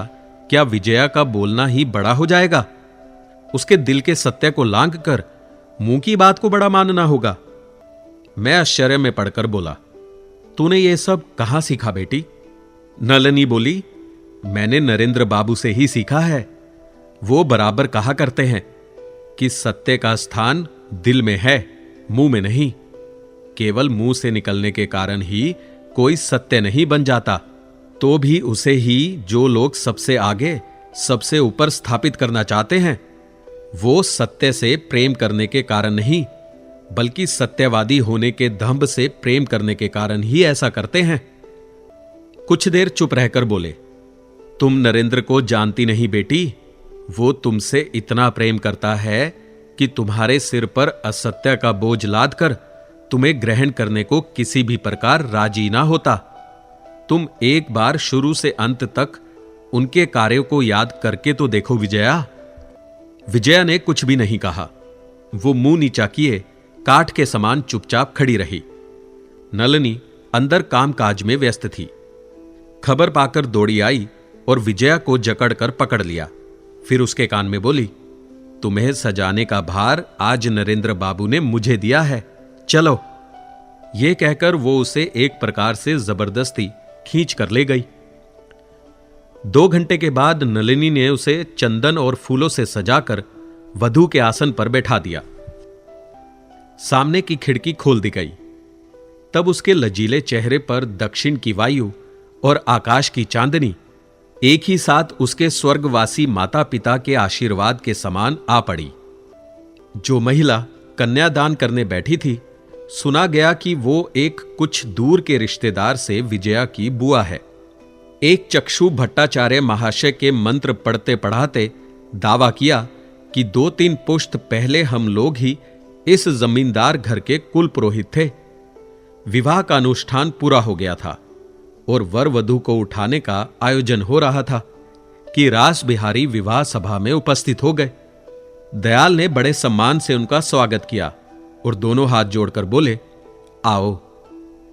[SPEAKER 2] क्या विजया का बोलना ही बड़ा हो जाएगा? उसके दिल के सत्य को लांघ कर मुंह की बात को बड़ा मानना होगा। मैं आश्चर्य में पड़कर बोला, तूने ये सब कहां सीखा बेटी? नलिनी बोली, मैंने नरेंद्र बाबू से ही सीखा है। वो बराबर कहा करते हैं कि सत्य का स्थान दिल में है, मुंह में नहीं। केवल मुंह से निकलने के कारण ही कोई सत्य नहीं बन जाता। तो भी उसे ही जो लोग सबसे आगे, सबसे ऊपर स्थापित करना चाहते हैं, वो सत्य से प्रेम करने के कारण नहीं, बल्कि सत्यवादी होने के दंभ से प्रेम करने के कारण ही ऐसा करते हैं। कुछ देर चुप रहकर बोले, तुम नरेंद्र को जानती नहीं बेटी। वो तुमसे इतना प्रेम करता है कि तुम्हारे सिर पर असत्य का बोझ लादकर तुम्हें ग्रहण करने को किसी भी प्रकार राजी ना होता। तुम एक बार शुरू से अंत तक उनके कार्यों को याद करके तो देखो विजया। विजया ने कुछ भी नहीं कहा। वो मुंह नीचा किए काठ के समान चुपचाप खड़ी रही। नलिनी अंदर कामकाज में व्यस्त थी। खबर पाकर दौड़ी आई और विजया को जकड़कर पकड़ लिया। फिर उसके कान में बोली, तुम्हें सजाने का भार आज नरेंद्र बाबू ने मुझे दिया है, चलो। यह कहकर वो उसे एक प्रकार से जबरदस्ती खींच कर ले गई। 2 घंटे के बाद नलिनी ने उसे चंदन और फूलों से सजाकर वधू के आसन पर बैठा दिया। सामने की खिड़की खोल दी गई। तब उसके लजीले चेहरे पर दक्षिण की वायु और आकाश की चांदनी एक ही साथ उसके स्वर्गवासी माता पिता के आशीर्वाद के समान आ पड़ी। जो महिला कन्यादान करने बैठी थी, सुना गया कि वो एक कुछ दूर के रिश्तेदार से विजया की बुआ है। एक चक्षु भट्टाचार्य महाशय के मंत्र पढ़ते पढ़ाते दावा किया कि 2-3 पुश्त पहले हम लोग ही इस जमींदार घर के कुल पुरोहित थे। विवाह का अनुष्ठान पूरा हो गया था और वर वधू को उठाने का आयोजन हो रहा था कि रास बिहारी विवाह सभा में उपस्थित हो गए। दयाल ने बड़े सम्मान से उनका स्वागत किया और दोनों हाथ जोड़कर बोले, आओ,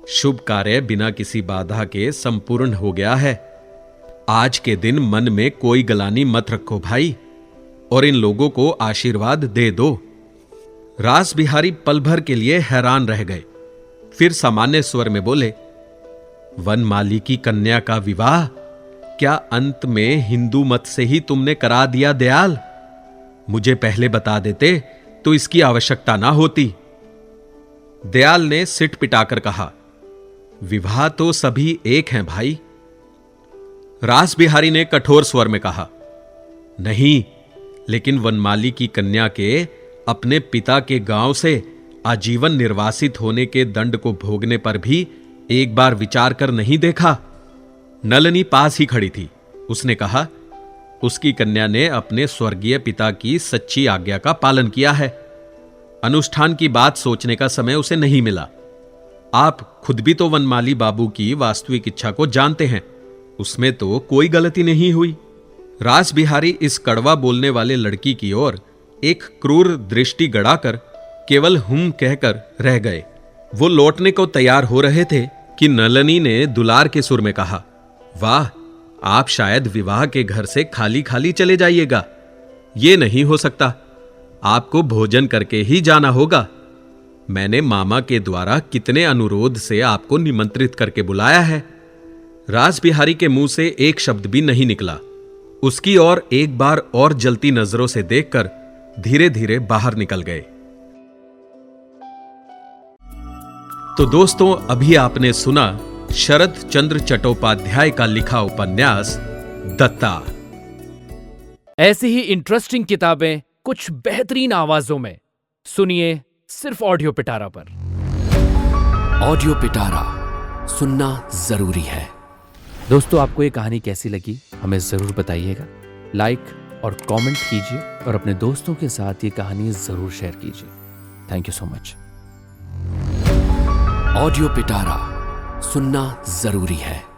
[SPEAKER 2] शुभ कार्य बिना किसी बाधा के संपूर्ण हो गया है। आज के दिन मन में कोई गलानी मत रखो भाई, और इन लोगों को आशीर्वाद दे दो। रास बिहारी पल भर के लिए हैरान रह गए। फिर सामान्य स्वर में बोले, वनमाली की कन्या का विवाह क्या अंत में हिंदू मत से ही तुमने करा दिया दयाल? मुझे पहले बता देते तो इसकी आवश्यकता ना होती। दयाल ने सिट पिटाकर कहा, विवाह तो सभी एक हैं भाई। रास बिहारी ने कठोर स्वर में कहा, नहीं, लेकिन वनमाली की कन्या के अपने पिता के गांव से आजीवन निर्वासित होने के दंड को भोगने पर भी एक बार विचार कर नहीं देखा। नलिनी पास ही खड़ी थी। उसने कहा, उसकी कन्या ने अपने स्वर्गीय पिता की सच्ची आज्ञा का पालन किया है। अनुष्ठान की बात सोचने का समय उसे नहीं मिला। आप खुद भी तो वनमाली बाबू की वास्तविक इच्छा को जानते हैं, उसमें तो कोई गलती नहीं हुई। रास बिहारी इस कड़वा बोलने वाले लड़की की ओर एक क्रूर दृष्टि गड़ाकर केवल हुम कहकर रह गए। वो लौटने को तैयार हो रहे थे कि नलिनी ने दुलार के सुर में कहा, वाह, आप शायद विवाह के घर से खाली खाली चले जाइएगा। ये नहीं हो सकता, आपको भोजन करके ही जाना होगा। मैंने मामा के द्वारा कितने अनुरोध से आपको निमंत्रित करके बुलाया है। रासबिहारी के मुंह से एक शब्द भी नहीं निकला। उसकी ओर एक बार और जलती नजरों से देखकर धीरे धीरे बाहर निकल गए। तो दोस्तों, अभी आपने सुना शरद चंद्र चट्टोपाध्याय का लिखा उपन्यास दत्ता।
[SPEAKER 1] ऐसी ही इंटरेस्टिंग किताबें कुछ बेहतरीन आवाजों में सुनिए सिर्फ ऑडियो पिटारा पर।
[SPEAKER 3] ऑडियो पिटारा सुनना जरूरी है।
[SPEAKER 1] दोस्तों, आपको ये कहानी कैसी लगी हमें जरूर बताइएगा। लाइक और कमेंट कीजिए और अपने दोस्तों के साथ ये कहानी जरूर शेयर कीजिए। Thank you so much.
[SPEAKER 3] Audio पिटारा सुनना जरूरी है।